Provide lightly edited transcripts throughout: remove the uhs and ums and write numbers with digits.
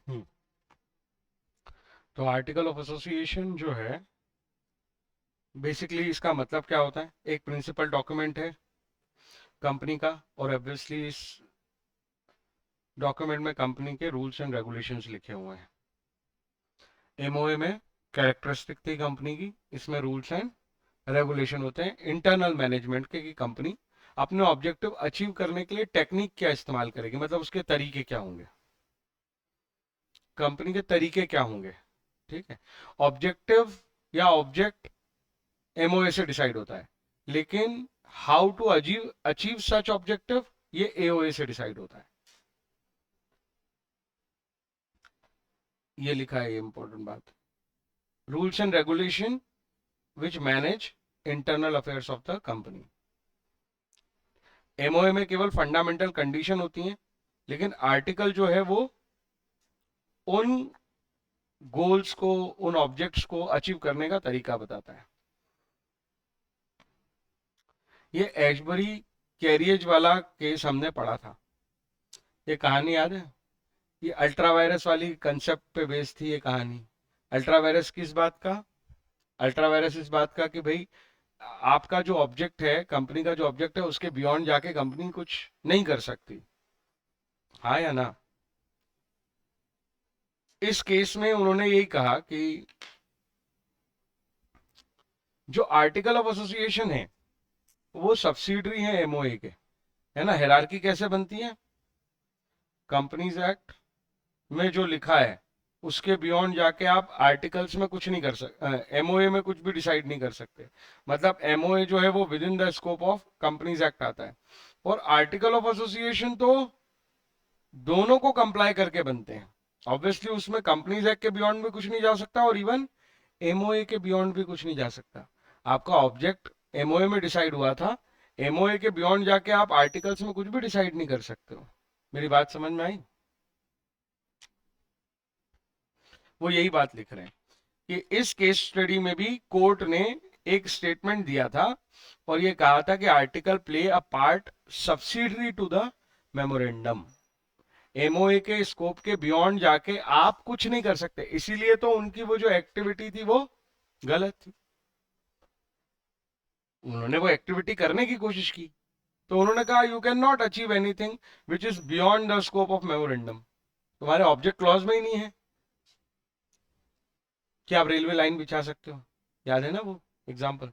हम्म, तो article of association जो है, बेसिकली इसका मतलब क्या होता है? एक प्रिंसिपल डॉक्यूमेंट है कंपनी का, और ऑब्वियसली इस डॉक्यूमेंट में कंपनी के रूल्स एंड रेगुलेशंस लिखे हुए हैं। एमओए में कैरेक्टरिस्टिक थी कंपनी की, इसमें रूल्स एंड रेगुलेशन होते हैं इंटरनल मैनेजमेंट के, कि कंपनी अपने ऑब्जेक्टिव अचीव करने के लिए टेक्निक क्या इस्तेमाल करेगी, मतलब उसके तरीके क्या होंगे, कंपनी के तरीके क्या होंगे। ठीक है। ऑब्जेक्टिव या ऑब्जेक्ट एमओए से डिसाइड होता है, लेकिन how to achieve achieve such objective, ये एओए से डिसाइड होता है। ये लिखा है, ये इंपॉर्टेंट बात। Rules and regulation which manage internal affairs of the company. MOA में केवल फंडामेंटल कंडीशन होती हैं, लेकिन आर्टिकल जो है वो उन गोल्स को, उन ऑब्जेक्ट्स को अचीव करने का तरीका बताता है। ये एशबरी कैरियज वाला केस हमने पढ़ा था, ये कहानी याद है? ये अल्ट्रा वायरस वाली कंसेप्ट पे बेस्ड थी ये कहानी। अल्ट्रा वायरस किस बात का? अल्ट्रा वायरस इस बात का कि भाई, आपका जो ऑब्जेक्ट है, कंपनी का जो ऑब्जेक्ट है, उसके बियॉन्ड जाके कंपनी कुछ नहीं कर सकती। हाँ या ना? इस केस में उन्होंने यही कहा कि जो आर्टिकल ऑफ एसोसिएशन है वो सब्सिडरी है एमओए के, है ना? हायरार्की कैसे बनती है? कंपनीज एक्ट में जो लिखा है उसके बियॉन्ड जाके आप आर्टिकल्स में कुछ नहीं कर सकते, एमओए में कुछ भी डिसाइड नहीं कर सकते। मतलब एमओए जो है वो with in the scope of companies act आता है, और आर्टिकल ऑफ एसोसिएशन तो दोनों को कंप्लाई करके बनते हैं। ऑब्वियसली उसमें कंपनीज एक्ट के बियॉन्ड भी कुछ नहीं जा सकता, और इवन एमओए के बियॉन्ड भी कुछ नहीं जा सकता। आपका ऑब्जेक्ट एमओए में डिसाइड हुआ था, एमओए के बियॉन्ड जाके आप आर्टिकल्स में कुछ भी डिसाइड नहीं कर सकते हो। मेरी बात समझ में आई? वो यही बात लिख रहे हैं कि इस केस स्टडी में भी कोर्ट ने एक स्टेटमेंट दिया था, और ये कहा था कि article play a part subsidiary to the memorandum. MOA के स्कोप के बियॉन्ड जाके आप कुछ नहीं कर सकते, इसीलिए तो उनकी वो जो एक्टिविटी थी वो गलत थी। उन्होंने वो एक्टिविटी करने की कोशिश की, तो उन्होंने कहा you can not achieve anything which is beyond the scope of memorandum. तुम्हारे ऑब्जेक्ट क्लॉज में ही नहीं है कि आप रेलवे लाइन बिछा सकते हो। याद है ना वो एग्जाम्पल?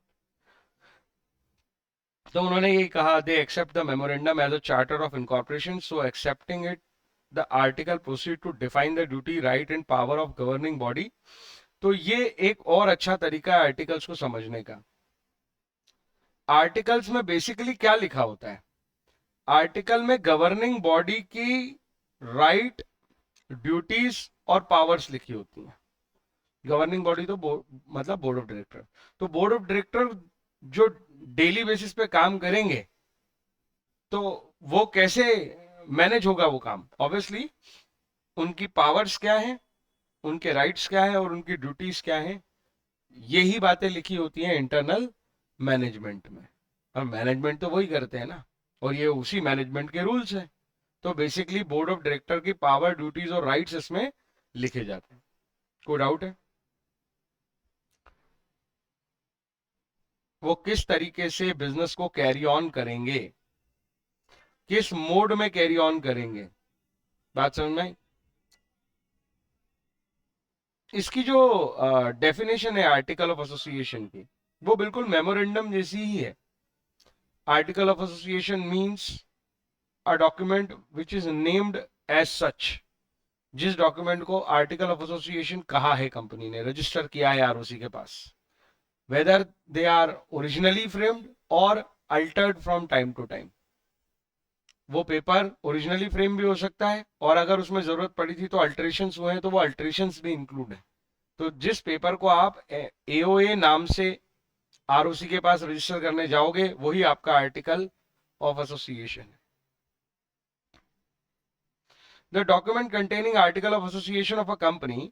तो उन्होंने यही कहा, they accept the memorandum as a charter of incorporation, so accepting it the article proceed to define the duty, right and power of governing body. तो ये एक और अच्छा तरीका है आर्टिकल्स को समझने का। आर्टिकल्स में बेसिकली क्या लिखा होता है? आर्टिकल में गवर्निंग बॉडी की राइट, ड्यूटीज और पावर्स लिखी होती हैं। गवर्निंग बॉडी तो मतलब बोर्ड ऑफ डायरेक्टर। तो बोर्ड ऑफ डायरेक्टर जो डेली बेसिस पे काम करेंगे, तो वो कैसे मैनेज होगा वो काम? ऑब्वियसली उनकी पावर्स क्या है, उनके राइट्स क्या है, और उनकी ड्यूटीज क्या है, यही बातें लिखी होती हैं इंटरनल मैनेजमेंट में। और मैनेजमेंट तो वही करते हैं ना, और ये उसी मैनेजमेंट के रूल्स हैं। तो बेसिकली बोर्ड ऑफ डायरेक्टर की पावर, ड्यूटीज और राइट्स इसमें लिखे जाते हैं। कोई डाउट है? वो किस तरीके से बिजनेस को कैरी ऑन करेंगे, किस मोड में कैरी ऑन करेंगे। बात समझ में आई? इसकी जो डेफिनेशन है आर्टिकल ऑफ एसोसिएशन की, वो बिल्कुल मेमोरेंडम जैसी ही है। Article of association means a document which is named as such. जिस डॉक्यूमेंट को आर्टिकल ऑफ एसोसिएशन कहा है, कंपनी ने रजिस्टर किया है आरओसी के पास, whether they are originally framed और altered from time to time. वो पेपर ओरिजिनली फ्रेम भी हो सकता है, और अगर उसमें जरूरत पड़ी थी तो अल्टरेशंस हुए हैं, तो वो अल्टरेशंस भी इंक्लूड है। तो जिस पेपर को आप एओए नाम से आरओसी के पास रजिस्टर करने जाओगे, वही आपका आर्टिकल ऑफ एसोसिएशन है। The document containing article of association of a company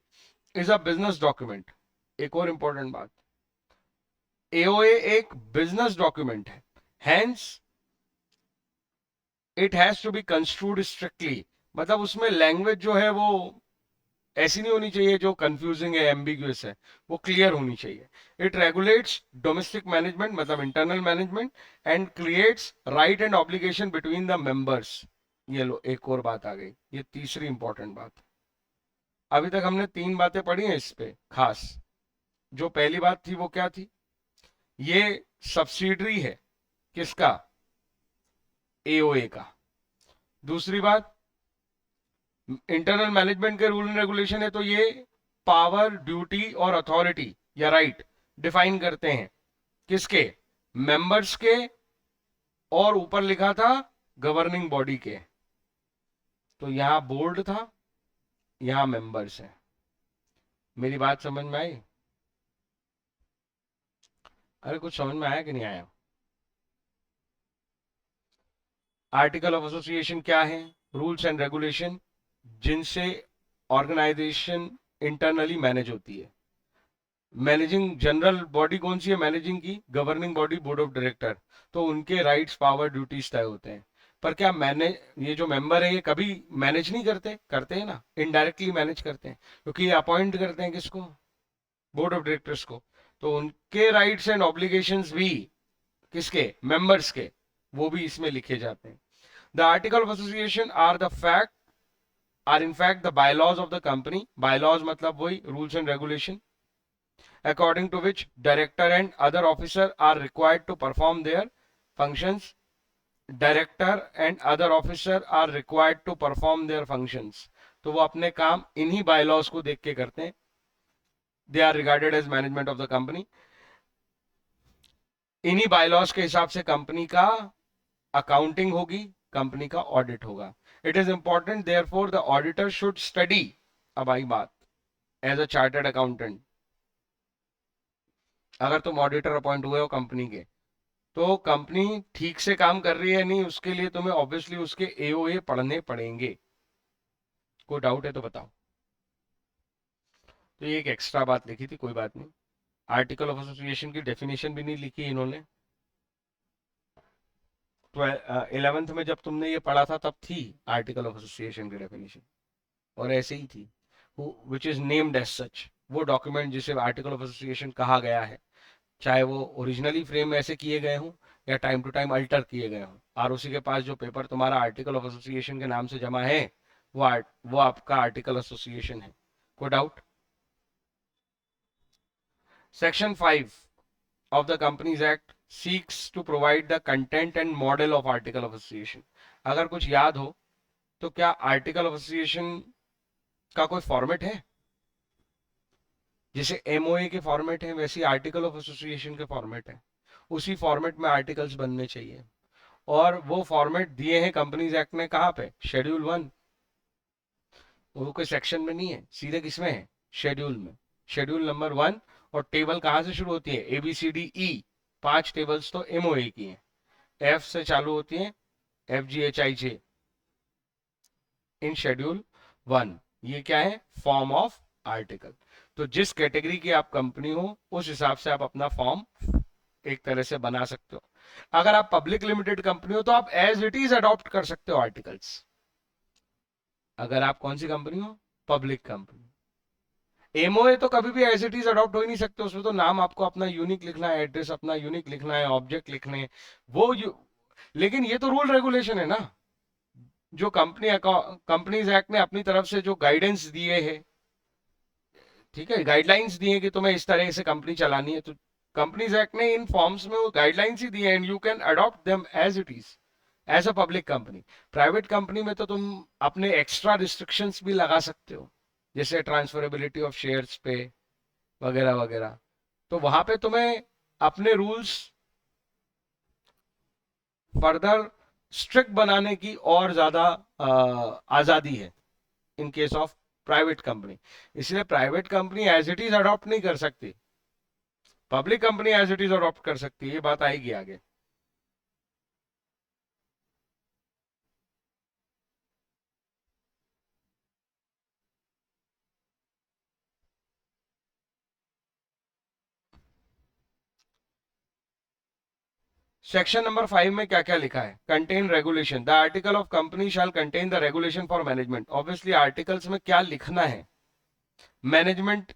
is a business document. एक और इंपॉर्टेंट बात, एओए एक बिजनेस डॉक्यूमेंट है, hence it has to be construed strictly. मतलब उसमें लैंग्वेज जो है वो ऐसी नहीं होनी चाहिए जो कंफ्यूजिंग है, एम्बिग्युअस है, वो क्लियर होनी चाहिए। इट रेगुलेट्स डोमेस्टिक मैनेजमेंट मतलब internal management and creates right and obligation between the members. ये लो एक और बात आ गई, ये तीसरी इंपॉर्टेंट बात। अभी तक हमने 3 बातें पढ़ी हैं इस पे खास। जो पहली बात थी वो क्या थी, ये सब्सिडरी है किसका, एओए का। दूसरी बात, इंटरनल मैनेजमेंट के रूल एंड रेगुलेशन है, तो ये पावर, ड्यूटी और अथॉरिटी या राइट डिफाइन करते हैं किसके, मेंबर्स के, और ऊपर लिखा था गवर्निंग बॉडी के। तो यहां बोर्ड था, यहां मेंबर्स है। मेरी बात समझ में आई? अरे कुछ समझ में आया कि नहीं आया? आर्टिकल ऑफ एसोसिएशन क्या है, रूल्स एंड रेगुलेशन जिनसे ऑर्गेनाइजेशन इंटरनली मैनेज होती है। मैनेजिंग जनरल बॉडी कौन सी है मैनेजिंग की, governing body, board of director. तो उनके राइट्स, पावर, ड्यूटीज तय होते हैं। पर क्या मैनेज, ये जो मेंबर है ये कभी मैनेज नहीं करते, करते हैं ना, इनडायरेक्टली मैनेज करते हैं, क्योंकि ये अपॉइंट करते हैं किसको, बोर्ड ऑफ डायरेक्टर्स को। तो उनके राइट्स एंड ऑब्लिगेशंस भी किसके, मेंबर्स के, वो भी इसमें लिखे जाते हैं। The article of association are the fact are in fact the bylaws of the company. Bylaws मतलब वही rules and regulation according to which director and other officer are required to perform their functions. Director and other officer are required to perform their functions. तो वो अपने काम इन्हीं bylaws को देख के करते हैं। They are regarded as management of the company. इन्हीं बायलॉज के हिसाब से कंपनी का अकाउंटिंग होगी, कंपनी का ऑडिट होगा। It is important therefore the auditor should study, अब आई बात, एज अ चार्टर्ड अकाउंटेंट। अगर तुम ऑडिटर अपॉइंट हुए हो कंपनी के, तो कंपनी ठीक से काम कर रही है नहीं, उसके लिए तुम्हें ऑब्वियसली उसके एओए पढ़ने पड़ेंगे। कोई डाउट है तो बताओ। तो ये एक एक्स्ट्रा बात लिखी थी, कोई बात नहीं। आर्टिकल ऑफ एसोसिएशन की डेफिनेशन भी नहीं लिखी इन्होंने। 11th में जब तुमने ये पढ़ा था तब थी आर्टिकल ऑफ एसोसिएशन की डेफिनेशन, और ऐसे ही थी, which is named as such. वो डॉक्यूमेंट जिसे आर्टिकल ऑफ एसोसिएशन कहा गया है, चाहे वो ओरिजिनली फ्रेम ऐसे किए गए हों या टाइम टू टाइम अल्टर किए गए हों। आरओसी के पास जो पेपर तुम्हारा आर्टिकल ऑफ एसोसिएशन के नाम से जमा है, वो आपका आर्टिकल एसोसिएशन है। कोई doubt? Section 5 of the Companies Act seeks to provide the content and model of article of association. अगर कुछ याद हो तो क्या आर्टिकल ऑफ एसोसिएशन का कोई फॉर्मेट है? जैसे एमओए के फॉर्मेट है वैसे आर्टिकल ऑफ एसोसिएशन के फॉर्मेट है। उसी फॉर्मेट में आर्टिकल्स बनने चाहिए, और वो फॉर्मेट दिए हैं कंपनीज एक्ट ने कहाँ पे, शेड्यूल 1। वो कोई सेक्शन में नहीं है, सीधे किसमें है, शेड्यूल में, शेड्यूल नंबर 1। और टेबल कहाँ से शुरू होती है, ABCDE, 5 टेबल्स तो एमओए की हैं। एफ से चालू होती है, FGHIJ इन शेड्यूल 1। ये क्या है, फॉर्म ऑफ आर्टिकल। तो जिस कैटेगरी की आप कंपनी हो उस हिसाब से आप अपना फॉर्म एक तरह से बना सकते हो। अगर आप पब्लिक लिमिटेड कंपनी हो तो आप एज इट इज अडॉप्ट कर सकते हो आर्टिकल्स। अगर आप कौन सी कंपनी हो, पब्लिक कंपनी। एमओए तो कभी भी एज इट इज अडॉप्ट हो ही नहीं सकते, उसमें तो नाम आपको अपना यूनिक लिखना है, एड्रेस अपना यूनिक लिखना है, ऑब्जेक्ट लिखने वो लेकिन ये तो रूल रेगुलेशन है ना, जो कंपनीज एक्ट ने अपनी तरफ से जो गाइडेंस दिए है, ठीक है, गाइडलाइंस दिए हैं कि तुम्हें इस तरह से कंपनी चलानी है, तो कंपनीज एक्ट ने इन फॉर्म्स में वो गाइडलाइंस ही दिए हैं, and you can adopt them as it is as a public company. Private company में तो तुम अपने एक्स्ट्रा रिस्ट्रिक्शंस भी लगा सकते हो, जैसे ट्रांसफरेबिलिटी ऑफ शेयर्स पे वगैरह वगैरह। तो वहां पे तुम्हें अपने रूल्स फर्दर स्ट्रिक्ट बनाने की और ज्यादा आजादी है in case of private company. इसलिए private company as it is adopt नहीं कर सकती, public company as it is adopt कर सकती है। ये बात आएगी आगे। सेक्शन नंबर 5 में क्या क्या लिखा है, contain regulation. The article of company shall contain the regulation for management. Obviously articles में क्या लिखना है, मैनेजमेंट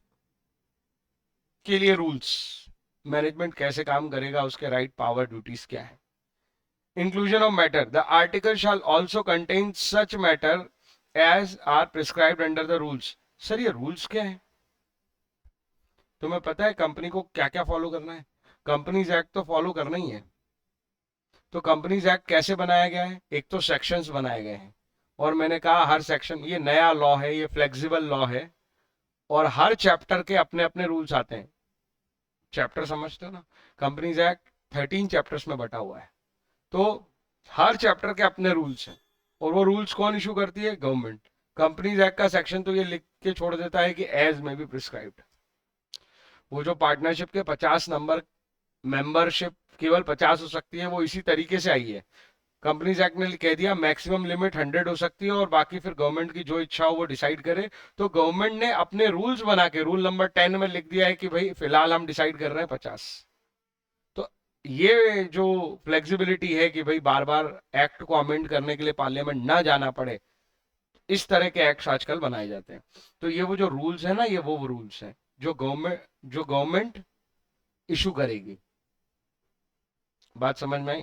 के लिए रूल्स, मैनेजमेंट कैसे काम करेगा, उसके राइट पावर ड्यूटीज क्या है। Inclusion of matter, the article shall also contain such matter as are prescribed under the rules. Sir ये रूल्स क्या है? तुम्हें पता है कंपनी को क्या क्या फॉलो करना है? कंपनीज एक्ट तो फॉलो करना ही है। तो कंपनीज एक्ट कैसे बनाया गया है? एक तो सेक्शंस बनाए गए हैं, और मैंने कहा हर सेक्शन, ये नया लॉ है, ये फ्लेक्सिबल लॉ है, और हर चैप्टर के अपने अपने रूल्स आते हैं। चैप्टर समझते हो ना? कंपनीज एक्ट 13 चैप्टर्स में बटा हुआ है, तो हर चैप्टर के अपने रूल्स हैं, और वो रूल्स कौन इशू करती है? गवर्नमेंट। कंपनीज एक्ट का सेक्शन तो ये लिख के छोड़ देता है कि एज में बी प्रिस्क्राइब्ड। वो जो पार्टनरशिप के 50 नंबर, मेंबरशिप केवल 50 हो सकती है, वो इसी तरीके से आई है। कंपनीज एक्ट ने कह दिया मैक्सिमम लिमिट 100 हो सकती है, और बाकी फिर गवर्नमेंट की जो इच्छा हो वो डिसाइड करे। तो गवर्नमेंट ने अपने रूल्स बना के रूल नंबर 10 में लिख दिया है कि भाई फिलहाल हम डिसाइड कर रहे हैं 50। तो ये जो फ्लेक्सिबिलिटी है कि भाई बार बार एक्ट को अमेंड करने के लिए पार्लियामेंट ना जाना पड़े, इस तरह के एक्ट आजकल बनाए जाते हैं। तो ये वो जो रूल्स है ना, ये वो रूल्स हैं जो गवर्नमेंट इशू करेगी। बात समझ में आई?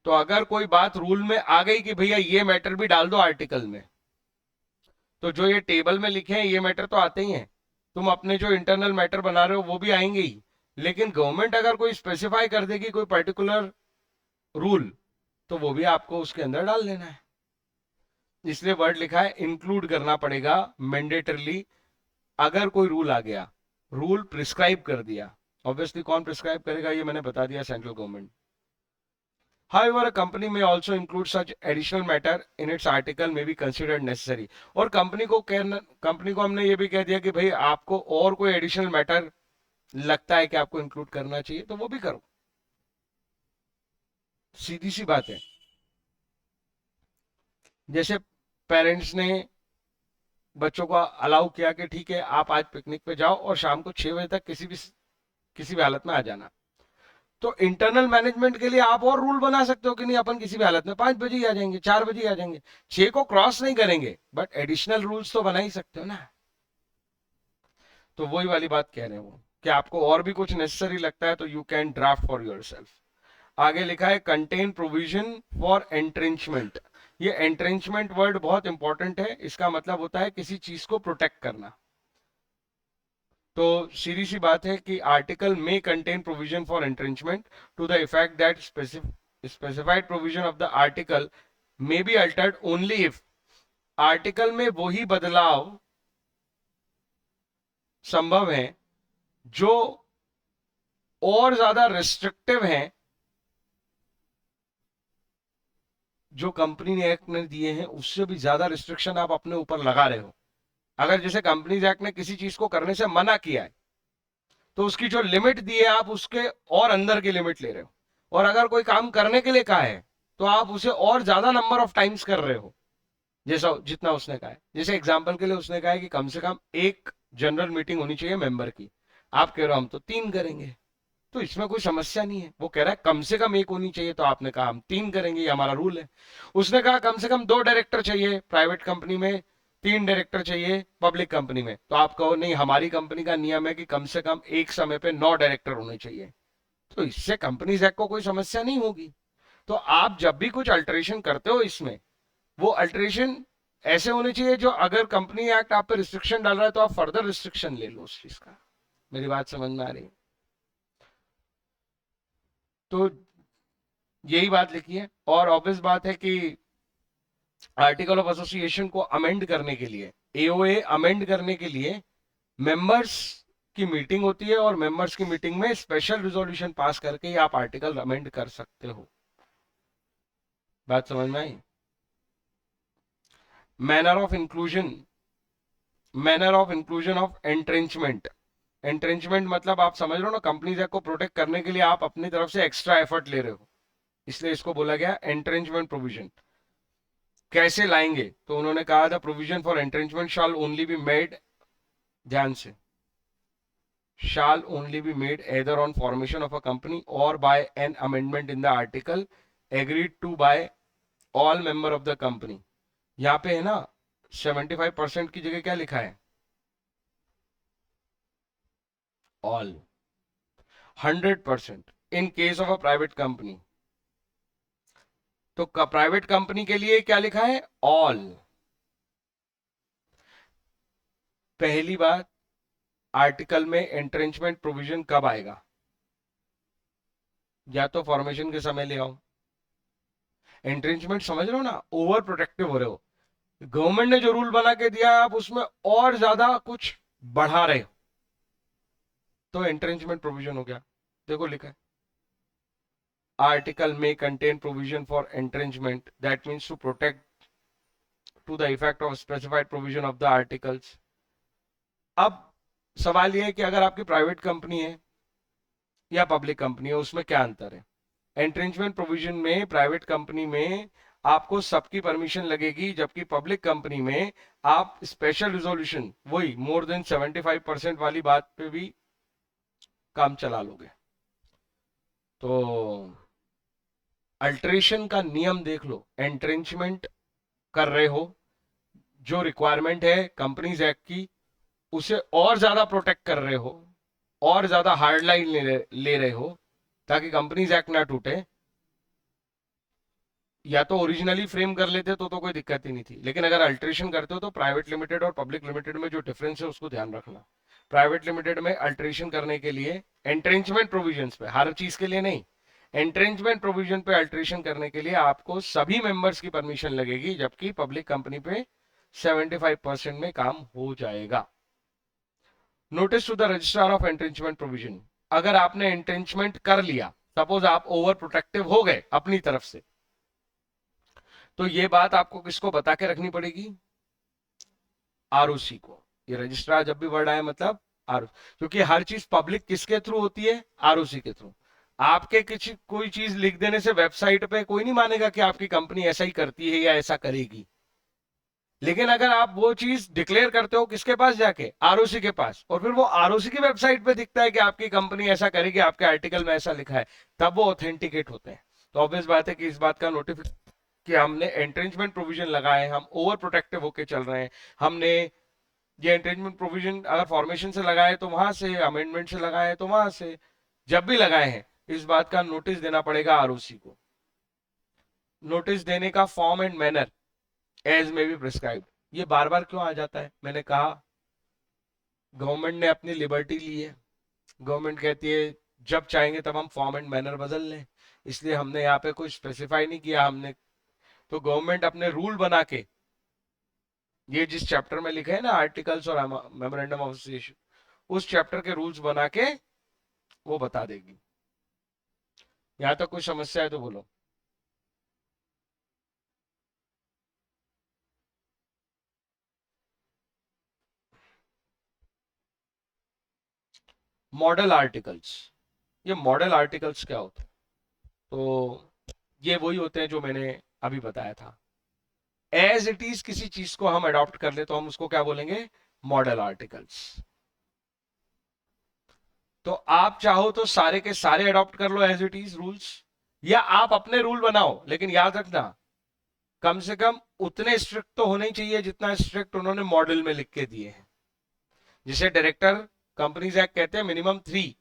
तो अगर कोई बात रूल में आ गई कि भैया ये मैटर भी डाल दो आर्टिकल में, तो जो ये टेबल में लिखे हैं ये मैटर तो आते ही हैं, तुम अपने जो इंटरनल मैटर बना रहे हो वो भी आएंगे ही, लेकिन गवर्नमेंट अगर कोई स्पेसिफाई कर देगी कोई पर्टिकुलर रूल, तो वो भी आपको उसके अंदर डाल देना है। इसलिए वर्ड लिखा है इंक्लूड करना पड़ेगा मैंडेटरली। अगर कोई रूल आ गया, रूल प्रिस्क्राइब कर दिया, ऑब्वियसली कौन प्रिस्क्राइब करेगा ये मैंने बता दिया, central government. However, a company may also include such additional matter in its article may be considered necessary. और कंपनी को हमने ये भी कह दिया कि भाई आपको और कोई एडिशनल मैटर लगता है कि आपको इंक्लूड करना चाहिए तो वो भी करो। सीधी सी बात है। जैसे पेरेंट्स ने बच्चों को अलाउ किया कि ठीक है आप आज पिकनिक पे जाओ और शाम को 6 बजे तक किसी भी हालत में आ जाना, तो इंटरनल मैनेजमेंट के लिए आप और रूल बना सकते हो कि नहीं अपन किसी भी हालत में 5 बजे ही आ जाएंगे, 4 बजे ही आ जाएंगे, 6 को क्रॉस नहीं करेंगे, बट एडिशनल रूल्स तो बना ही सकते हो ना। तो वही वाली बात कह रहे हो कि आपको और भी कुछ नेसेसरी लगता है तो you can draft for yourself. आगे लिखा है कंटेन प्रोविजन फॉर एंट्रेंचमेंट। ये एंट्रेंचमेंट वर्ड बहुत इंपॉर्टेंट है, इसका मतलब होता है किसी चीज को प्रोटेक्ट करना। तो सीधी सी बात है कि आर्टिकल में contain provision for entrenchment to the effect that specified provision of the article may be altered only if, article में वही बदलाव संभव है जो और ज्यादा रिस्ट्रिक्टिव हैं जो कंपनी एक्ट ने दिए हैं, उससे भी ज्यादा रिस्ट्रिक्शन आप अपने ऊपर लगा रहे हो। अगर जैसे कंपनीज एक्ट ने किसी चीज को करने से मना किया है, तो उसकी जो लिमिट दी है आप उसके और अंदर की लिमिट ले रहे हो, और अगर कोई काम करने के लिए कहा है तो आप उसे और ज्यादा नंबर ऑफ टाइम्स कर रहे हो जैसा जितना उसने कहा है। जैसे एग्जांपल के लिए उसने कहा है कि कम से कम एक जनरल मीटिंग होनी चाहिए मेंबर की, आप कह रहे हो हम तो 3 करेंगे, तो इसमें कोई समस्या नहीं है। वो कह रहा है कम से कम एक होनी चाहिए, तो आपने कहा हम 3 करेंगे, ये हमारा रूल है। उसने कहा कम से कम 2 डायरेक्टर चाहिए प्राइवेट कंपनी में, 3 डायरेक्टर चाहिए पब्लिक कंपनी में, तो आप कहो नहीं हमारी कंपनी का नियम है कि कम से कम एक समय पे 9 डायरेक्टर होने चाहिए, तो इससे कंपनीज एक्ट को कोई समस्या नहीं होगी। तो आप जब भी कुछ अल्टरेशन करते हो इसमें, वो अल्टरेशन ऐसे होने चाहिए जो अगर कंपनी एक्ट आप पे रिस्ट्रिक्शन डाल रहा है तो आप फर्दर रिस्ट्रिक्शन ले लो उस चीज का। मेरी बात समझ में आ रही है? तो यही बात लिखी है। और ऑब्वियस बात है कि आर्टिकल ऑफ एसोसिएशन को अमेंड करने के लिए, एओए अमेंड करने के लिए मेंबर्स की मीटिंग होती है, और मेंबर्स की मीटिंग में स्पेशल रिजोल्यूशन पास करके ही आप आर्टिकल अमेंड कर सकते हो। बात समझ में आई? Manner of inclusion, manner of inclusion of entrenchment. Entrenchment मतलब आप समझ रहे हो ना, कंपनीज एक्ट को प्रोटेक्ट करने के लिए आप अपनी तरफ से एक्स्ट्रा एफर्ट ले रहे हो, इसलिए इसको बोला गया एंट्रेंचमेंट प्रोविजन। कैसे लाएंगे? तो उन्होंने कहा था provision for entrenchment shall only be made, ध्यान से, shall only be made either on formation of a company or by an amendment in the article agreed to by all member of the company। यहाँ पे है ना 75% की जगह क्या लिखा है? All. 100% in case of a private company. तो प्राइवेट कंपनी के लिए क्या लिखा है? ऑल। पहली बात, आर्टिकल में एंट्रेंचमेंट प्रोविजन कब आएगा? या तो फॉर्मेशन के समय ले आओ। एंट्रेंचमेंट समझ रहे हो ना, ओवर प्रोटेक्टिव हो रहे हो। गवर्नमेंट ने जो रूल बना के दिया आप उसमें और ज्यादा कुछ बढ़ा रहे हो, तो एंट्रेंचमेंट प्रोविजन हो गया। देखो लिखा है, आर्टिकल में contain provision for entrenchment that means to protect to the effect of specified provision of the articles. अब सवाल यह है कि अगर आपकी प्राइवेट कंपनी है या पब्लिक कंपनी है, उसमें क्या अंतर है? एंट्रेंचमेंट प्रोविजन में प्राइवेट कंपनी में आपको सबकी परमिशन लगेगी, जबकि पब्लिक कंपनी में आप स्पेशल रिजोल्यूशन, वही मोर देन 75% वाली बात पे भी काम चला लोगे। तो अल्ट्रेशन का नियम देख लो, एंट्रेंचमेंट कर रहे हो, जो रिक्वायरमेंट है कंपनीज एक्ट की उसे और ज्यादा प्रोटेक्ट कर रहे हो, और ज्यादा हार्ड लाइन ले रहे हो ताकि कंपनीज एक्ट ना टूटे। या तो ओरिजिनली फ्रेम कर लेते तो कोई दिक्कत ही नहीं थी, लेकिन अगर अल्ट्रेशन करते हो तो प्राइवेट लिमिटेड और पब्लिक लिमिटेड में जो डिफरेंस है उसको ध्यान रखना। प्राइवेट लिमिटेड में अल्ट्रेशन करने के लिए एंट्रेंचमेंट प्रोविजंस पे, हर चीज के लिए नहीं, एंट्रेंचमेंट प्रोविजन पे अल्ट्रेशन करने के लिए आपको सभी मेंबर्स की परमिशन लगेगी, जबकि पब्लिक कंपनी पे 75% में काम हो जाएगा। Notice to the registrar of entrenchment provision. अगर आपने एंट्रेंचमेंट कर लिया, सपोज आप ओवर प्रोटेक्टिव हो गए अपनी तरफ से, तो ये बात आपको किसको बता के रखनी पड़ेगी? आरओसी को। ये रजिस्ट्रार जब भी वर्ड आए मतलब आर, क्योंकि हर चीज पब्लिक किसके थ्रू होती है? आरओसी के थ्रू। आपके कुछ कोई चीज लिख देने से वेबसाइट पे कोई नहीं मानेगा कि आपकी कंपनी ऐसा ही करती है या ऐसा करेगी। लेकिन अगर आप वो चीज डिक्लेयर करते हो किसके पास जाके? आरओसी के पास, और फिर वो आरओसी की वेबसाइट पे दिखता है कि आपकी कंपनी ऐसा करेगी, आपके आर्टिकल में ऐसा लिखा है, तब वो ऑथेंटिकेट होते हैं। तो ऑब्वियस बात है कि इस बात का नोटिफिकेशन कि हमने एंट्रेंचमेंट प्रोविजन लगाए, हम ओवर प्रोटेक्टिव होके चल रहे हैं, हमने ये एंट्रेंचमेंट प्रोविजन अगर फॉर्मेशन से लगाए तो वहां से, अमेंडमेंट से लगाए तो वहां से, जब भी लगाए हैं इस बात का नोटिस देना पड़ेगा आरओसी को। नोटिस देने का फॉर्म एंड मैनर एज में भी प्रिस्क्राइब। ये बार बार क्यों आ जाता है? मैंने कहा गवर्नमेंट ने अपनी लिबर्टी ली है। गवर्नमेंट कहती है जब चाहेंगे तब हम फॉर्म एंड मैनर बदल लें, इसलिए हमने यहाँ पे कुछ स्पेसिफाई नहीं किया। हमने तो गवर्नमेंट अपने रूल बना के, ये जिस चैप्टर में लिखे है ना आर्टिकल्स और मेमोरेंडम ऑफ एसोसिएशन, उस चैप्टर के रूल्स बना के वो बता देगी। यहां तक कोई समस्या है तो बोलो। Model articles. ये मॉडल आर्टिकल्स क्या होते हैं? तो ये वही होते हैं जो मैंने अभी बताया था। एज इट इज किसी चीज को हम अडॉप्ट कर ले तो हम उसको क्या बोलेंगे? Model articles. तो आप चाहो तो सारे के सारे अडॉप्ट कर लो एज इट इज रूल्स, या आप अपने रूल बनाओ, लेकिन याद रखना कम से कम उतने स्ट्रिक्ट तो होने ही चाहिए जितना स्ट्रिक्ट उन्होंने मॉडल में लिख के दिए हैं। जिसे डायरेक्टर कंपनीज एक्ट कहते हैं मिनिमम 3,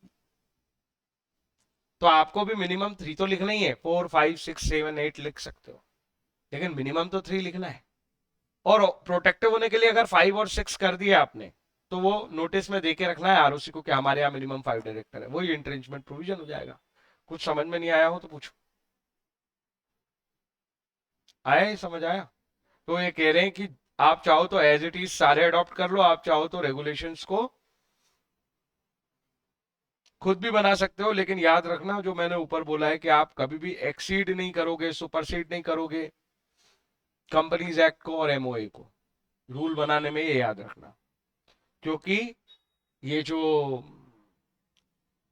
तो आपको भी मिनिमम 3 तो लिखना ही है। 4, 5, 6, 7, 8 लिख सकते हो, लेकिन मिनिमम तो 3 लिखना है। और प्रोटेक्टिव होने के लिए अगर 5 और 6 कर दिया आपने, तो वो नोटिस में देके रखना है आरओसी को कि हमारे यहाँ मिनिमम 5 डायरेक्टर है, वही इंट्रेंचमेंट प्रोविजन हो जाएगा। कुछ समझ में नहीं आया हो तो पूछो। आया ही, समझ आया? तो ये कह रहे हैं कि आप चाहो तो एज इट इज सारे अडॉप्ट कर लो, आप चाहो तो रेगुलेशंस को खुद भी बना सकते हो, लेकिन याद रखना जो मैंने ऊपर बोला है कि आप कभी भी एक्सीड नहीं करोगे, सुपरसीड नहीं करोगे कंपनीज एक्ट को और एमओए को रूल बनाने में, ये याद रखना। क्योंकि ये जो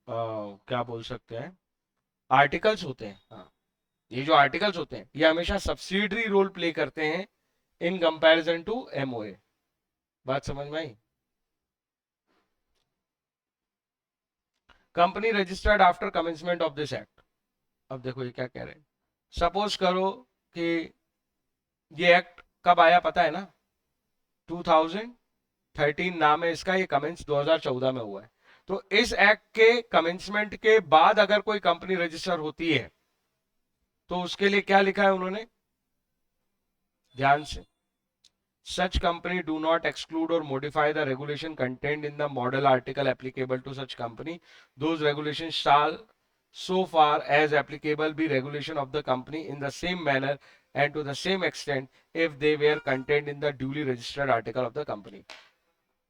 क्या बोल सकते हैं आर्टिकल्स होते हैं, हाँ, ये जो आर्टिकल्स होते हैं ये हमेशा सब्सिडरी रोल प्ले करते हैं इन कंपैरिजन टू एमओए। बात समझ में आई? Company registered after commencement of this act. अब देखो ये क्या कह रहे हैं। सपोज करो कि ये एक्ट कब आया पता है ना? 2013 नाम है इसका, ये कमेंस 2014 में हुआ है। तो इस एक्ट के कमेंसमेंट के बाद अगर कोई कंपनी रजिस्टर होती है तो उसके लिए क्या लिखा है उन्होंने, ध्यान से, such company do not exclude or modify the regulation contained in the model article applicable to such company. Those regulations shall, so far as applicable, be regulation of the company in the same manner and to the same extent if they were contained in the duly registered article of the company.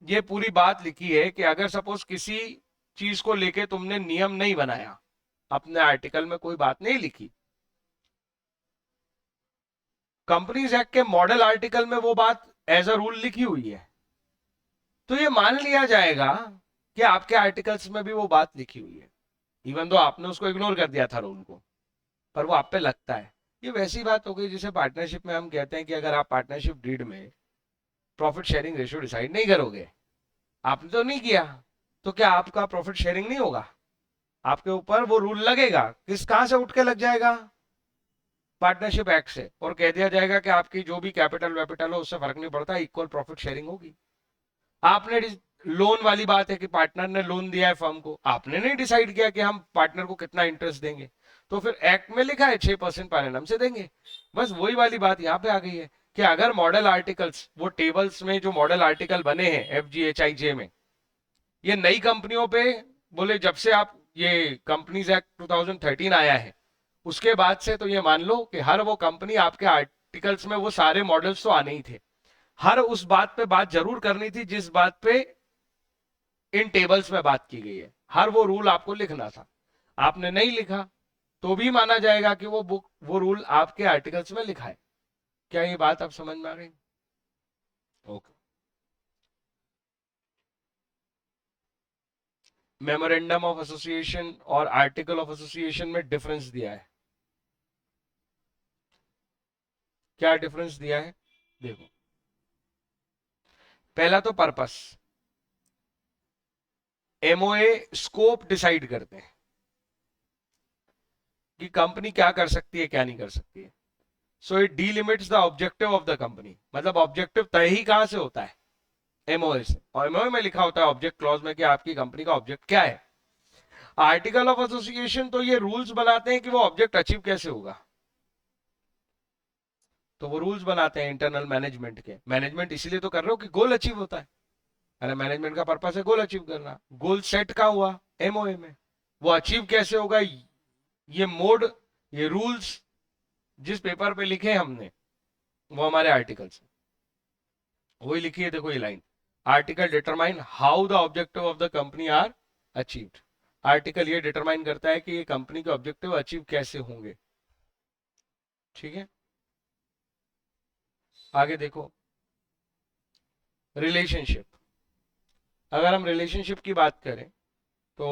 ये पूरी बात लिखी है कि अगर suppose किसी चीज को लेके तुमने नियम नहीं बनाया, अपने आर्टिकल में कोई बात नहीं लिखी, कंपनीज एक्ट के मॉडल आर्टिकल में वो बात एज अ रूल लिखी हुई है, तो ये मान लिया जाएगा कि आपके आर्टिकल्स में भी वो बात लिखी हुई है, इवन दो आपने उसको इग्नोर कर दिया था रूल को, पर वो आप पे लगता है। ये वैसी बात हो गई जैसे पार्टनरशिप में हम कहते हैं कि अगर आप पार्टनरशिप डीड में प्रॉफिट शेयरिंग रेशियो डिसाइड नहीं करोगे, आपने तो नहीं किया, तो क्या आपका प्रॉफिट शेयरिंग नहीं होगा? आपके ऊपर वो रूल लगेगा, किस कहां से उठ के लग जाएगा, पार्टनरशिप एक्ट से, और कह दिया जाएगा कि आपकी जो भी कैपिटल वैपिटल हो उससे फर्क नहीं पड़ता, इक्वल प्रॉफिट शेयरिंग होगी। आपने लोन वाली बात है कि पार्टनर ने लोन दिया है फर्म को, आपने नहीं डिसाइड किया कि हम पार्टनर को कितना इंटरेस्ट देंगे, तो फिर एक्ट में लिखा है 6% पर एनम से देंगे। बस वही वाली बात यहाँ पे आ गई है कि अगर मॉडल आर्टिकल्स, वो टेबल्स में जो मॉडल आर्टिकल बने हैं FGHIJ में, ये नई कंपनियों पे बोले जब से आप ये कंपनीज एक्ट 2013 आया है उसके बाद से, तो ये मान लो कि हर वो कंपनी आपके आर्टिकल्स में वो सारे मॉडल्स तो आने ही थे, हर उस बात पे बात जरूर करनी थी जिस बात पे इन टेबल्स में बात की गई है, हर वो रूल आपको लिखना था। आपने नहीं लिखा तो भी माना जाएगा कि वो रूल आपके आर्टिकल्स में लिखा है। क्या ये बात आप समझ में आ गई? ओके। मेमोरेंडम ऑफ एसोसिएशन और आर्टिकल ऑफ एसोसिएशन में डिफरेंस दिया है। क्या डिफरेंस दिया है देखो, पहला तो पर्पस, एमओए स्कोप डिसाइड करते हैं कि कंपनी क्या कर सकती है क्या नहीं कर सकती है। So it delimits the objective of the company, मतलब ऑब्जेक्टिव तय ही कहां से होता है, एमओए से, और एमओए में लिखा होता है ऑब्जेक्ट क्लॉज में कि आपकी कंपनी का ऑब्जेक्ट क्या है। आर्टिकल ऑफ एसोसिएशन तो ये रूल्स बनाते हैं कि वो ऑब्जेक्ट अचीव कैसे होगा, तो वो रूल्स बनाते हैं इंटरनल मैनेजमेंट के, मैनेजमेंट इसीलिए तो कर रहे हो कि गोल अचीव होता है, अरे मैनेजमेंट का पर्पस है गोल अचीव करना, गोल सेट का हुआ एमओए में, वो अचीव कैसे होगा, ये मोड, ये रूल्स जिस पेपर पे लिखे हमने वो हमारे आर्टिकल्स, वही लिखी है, देखो ये line, article determine how the objective of the company are achieved, article ये डिटरमाइन करता है कि ये कंपनी के ऑब्जेक्टिव अचीव कैसे होंगे। ठीक है, आगे देखो, रिलेशनशिप, अगर हम रिलेशनशिप की बात करें तो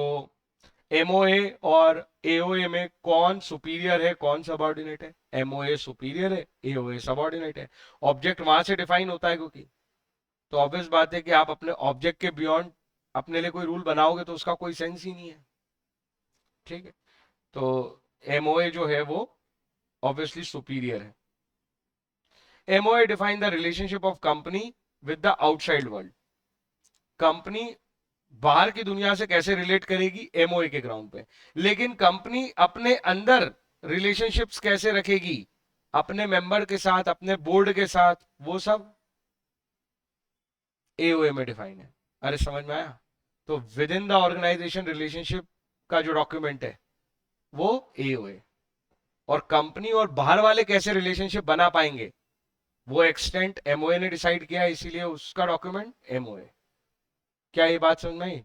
एमओए और एओए में कौन सुपीरियर है कौन सबऑर्डिनेट है, एमओए सुपीरियर है, एओए सबऑर्डिनेट है। ऑब्जेक्ट वहां से डिफाइन होता है क्योंकि, तो ऑब्वियस बात है कि आप अपने ऑब्जेक्ट के बियॉन्ड अपने लिए कोई रूल बनाओगे तो उसका कोई सेंस ही नहीं है। ठीक है, तो एमओए जो है वो ऑब्वियसली सुपीरियर है। MOA define the relationship of company with the outside world, company बाहर की दुनिया से कैसे रिलेट करेगी एमओए के ग्राउंड पे, लेकिन कंपनी अपने अंदर रिलेशनशिप्स कैसे रखेगी अपने मेंबर के साथ, अपने बोर्ड के साथ, वो सब एओए में डिफाइन है। अरे समझ में आया? तो within the organisation relationship का जो डॉक्यूमेंट है वो एओए, और कंपनी और बाहर वाले कैसे रिलेशनशिप बना पाएंगे वो एक्सटेंट एमओए ने डिसाइड किया, इसीलिए उसका डॉक्यूमेंट एमओए। क्या ये बात समझ में आई?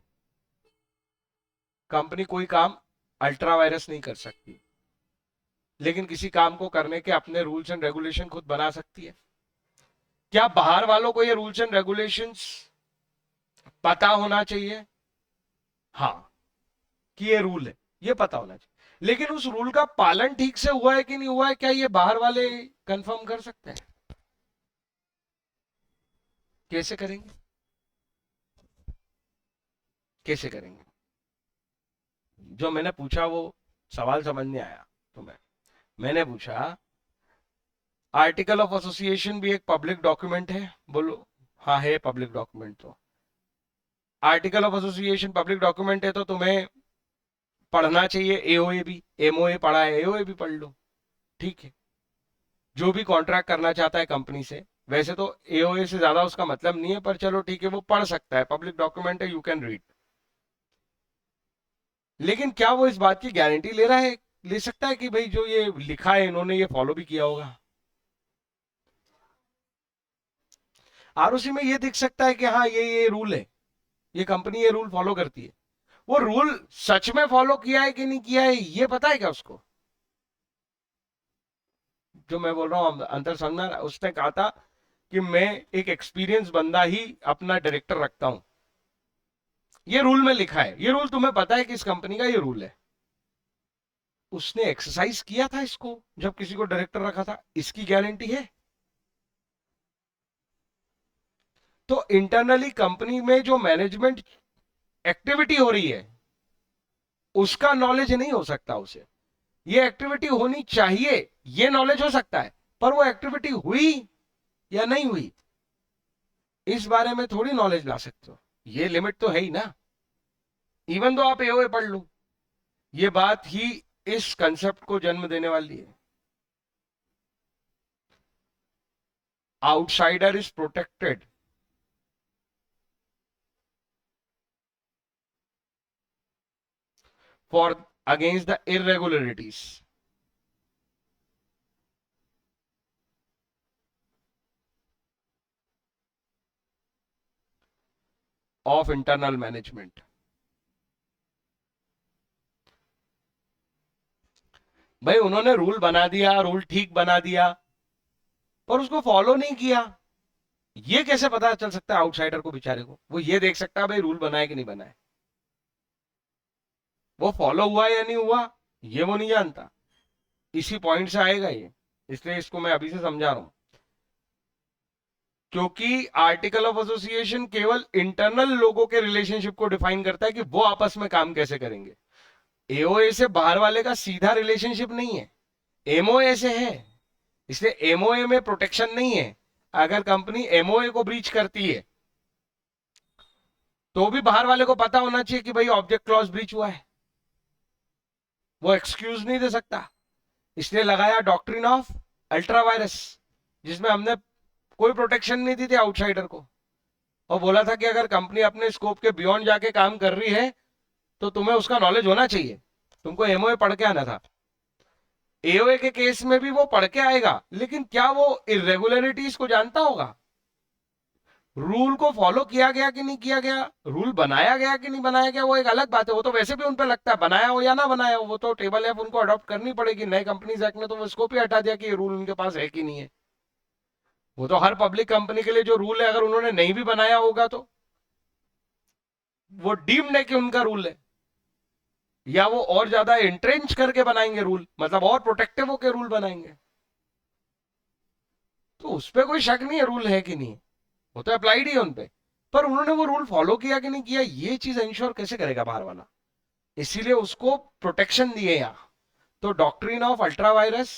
कंपनी कोई काम अल्ट्रा वायरस नहीं कर सकती, लेकिन किसी काम को करने के अपने रूल्स एंड रेगुलेशन खुद बना सकती है। क्या बाहर वालों को ये रूल्स एंड रेगुलेशंस पता होना चाहिए? हाँ, कि ये रूल है ये पता होना चाहिए, लेकिन उस रूल का पालन ठीक से हुआ है कि नहीं हुआ है, क्या ये बाहर वाले कंफर्म कर सकते हैं? कैसे करेंगे? कैसे करेंगे? जो मैंने पूछा वो सवाल समझ नहीं आया तो मैंने पूछा आर्टिकल ऑफ एसोसिएशन भी एक पब्लिक डॉक्यूमेंट है, बोलो हाँ है पब्लिक डॉक्यूमेंट। तो article of association public document है तो तुम्हें पढ़ना चाहिए। एओए भी, एमओए पढ़ा है, एओए भी पढ़ लो, ठीक है। जो भी कॉन्ट्रैक्ट करना चाहता है कंपनी से, वैसे तो एओए से ज्यादा उसका मतलब नहीं है, पर चलो ठीक है, वो पढ़ सकता है, पब्लिक डॉक्यूमेंट है, यू कैन रीड। लेकिन क्या वो इस बात की गारंटी ले रहा है, ले सकता है कि भाई जो ये लिखा है इन्होंने ये फॉलो भी किया होगा? आरओसी में ये दिख सकता है कि हाँ ये रूल है, ये कंपनी ये रूल फॉलो करती है। वो रूल सच में फॉलो किया है कि नहीं किया है ये पता है क्या उसको? जो मैं बोल रहा हूँ अंतर संज्ञा, उसने कहा था कि मैं एक एक्सपीरियंस बंदा ही अपना डायरेक्टर रखता हूं। ये रूल में लिखा है, ये रूल तुम्हें पता है कि इस कंपनी का ये रूल है। उसने एक्सरसाइज किया था इसको जब किसी को डायरेक्टर रखा था, इसकी गारंटी है? तो इंटरनली कंपनी में जो मैनेजमेंट एक्टिविटी हो रही है उसका नॉलेज नहीं हो सकता उसे। ये एक्टिविटी होनी चाहिए, ये नॉलेज हो सकता है, पर वो एक्टिविटी हुई या नहीं हुई इस बारे में थोड़ी नॉलेज ला सकते हो। ये लिमिट तो है ही ना। इवन तो आप एओए पढ़ लो, ये बात ही इस कंसेप्ट को जन्म देने वाली है। Outsider is protected for against the irregularities of internal management. भाई उन्होंने रूल बना दिया, रूल ठीक बना दिया, पर उसको फॉलो नहीं किया। ये कैसे पता चल सकता है आउटसाइडर को, बेचारे को? वो ये देख सकता है भाई रूल बना है कि नहीं बना है, वो फॉलो हुआ या नहीं हुआ ये वो नहीं जानता। इसी पॉइंट से आएगा ये, इसलिए इसको मैं अभी से समझा रहा हूं। क्योंकि आर्टिकल ऑफ एसोसिएशन केवल इंटरनल लोगों के रिलेशनशिप को डिफाइन करता है कि वो आपस में काम कैसे करेंगे। एओए से बाहर वाले का सीधा रिलेशनशिप नहीं है, एमओए से है। इसलिए एमओए में प्रोटेक्शन नहीं है। अगर कंपनी एमओए को ब्रीच करती है तो भी बाहर वाले को पता होना चाहिए कि भाई ऑब्जेक्ट क्लॉज ब्रीच हुआ है, वो एक्सक्यूज नहीं दे सकता। इसलिए लगाया डॉक्ट्रिन ऑफ अल्ट्रा वायरस, जिसमें हमने कोई प्रोटेक्शन नहीं दी थी आउटसाइडर को, और बोला था कि अगर कंपनी अपने स्कोप के बियॉन्ड जाके काम कर रही है तो तुम्हें उसका नॉलेज होना चाहिए, तुमको एमओए पढ़ के आना था। एओए के केस में भी वो पढ़ के आएगा, लेकिन क्या वो इरेगुलरिटीज को जानता होगा? रूल को फॉलो किया गया कि नहीं किया गया, रूल बनाया गया कि नहीं बनाया गया, वो एक अलग बात है। वो तो वैसे भी उन पर लगता है, बनाया हो या ना बनाया हो, वो तो टेबल एफ उनको अडॉप्ट करनी पड़ेगी। नए कंपनीज एक्ट ने तो वो स्कोप ही हटा दिया कि ये रूल उनके पास है कि नहीं है। वो तो हर पब्लिक कंपनी के लिए जो रूल है, अगर उन्होंने नहीं भी बनाया होगा तो वो डीम्ड है कि उनका रूल है, या वो और ज्यादा इंट्रेंच करके बनाएंगे रूल, मतलब और प्रोटेक्टिव होकर रूल बनाएंगे। तो उस पर कोई शक नहीं है रूल है कि नहीं, वो तो अप्लाइड ही है उनपे। पर उन्होंने वो रूल फॉलो किया कि नहीं किया, ये चीज इंश्योर कैसे करेगा बाहर वाला? इसीलिए उसको प्रोटेक्शन दिए यहां। तो डॉक्ट्रिन ऑफ अल्ट्रा वायरस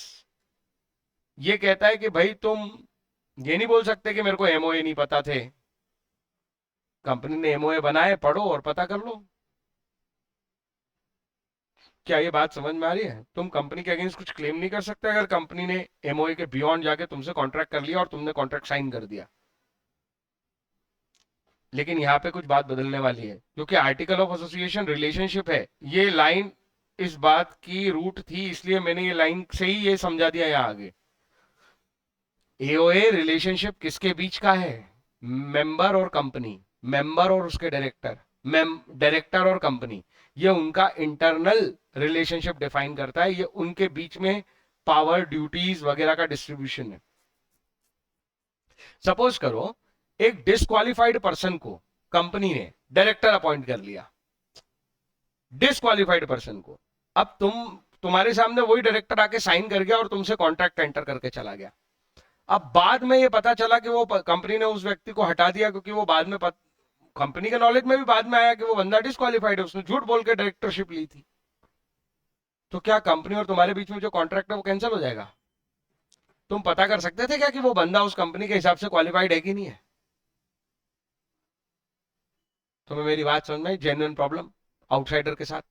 ये कहता है कि भाई तुम ये नहीं बोल सकते कि मेरे को एमओए नहीं पता थे। कंपनी ने एमओए बनाए, पढ़ो और पता कर लो। क्या ये बात समझ में आ रही है? तुम कंपनी के अगेंस्ट कुछ क्लेम नहीं कर सकते अगर कंपनी ने एमओए के बियॉन्ड जाके तुमसे कॉन्ट्रैक्ट कर लिया और तुमने कॉन्ट्रैक्ट साइन कर दिया। लेकिन यहाँ पे कुछ बात बदलने वाली है, क्योंकि आर्टिकल ऑफ एसोसिएशन रिलेशनशिप है। ये लाइन इस बात की रूट थी, इसलिए मैंने ये लाइन से ही ये समझा दिया यहाँ आगे। एओए रिलेशनशिप किसके बीच का है? मेंबर और कंपनी, मेंबर और उसके डायरेक्टर, डायरेक्टर और कंपनी। ये उनका इंटरनल रिलेशनशिप डिफाइन करता है, ये उनके बीच में पावर ड्यूटीज वगैरह का डिस्ट्रीब्यूशन है। सपोज करो एक डिस्क्वालिफाइड पर्सन को कंपनी ने डायरेक्टर अपॉइंट कर लिया, डिस्क्वालिफाइड पर्सन को। अब तुम्हारे सामने वही डायरेक्टर आके साइन कर गया और तुमसे कॉन्ट्रैक्ट एंटर करके चला गया। अब बाद में ये पता चला कि वो कंपनी ने उस व्यक्ति को हटा दिया, क्योंकि वो बाद में कंपनी के नॉलेज में भी बाद में आया कि वो बंदा डिस्क्वालिफाइड है, उसने झूठ बोल के डायरेक्टरशिप ली थी। तो क्या कंपनी और तुम्हारे बीच में जो कॉन्ट्रैक्ट है वो कैंसिल हो जाएगा? तुम पता कर सकते थे क्या कि वो बंदा उस कंपनी के हिसाब से क्वालिफाइड है कि नहीं है? तुम्हें मेरी बात समझ में? जेन्युइन प्रॉब्लम आउटसाइडर के साथ।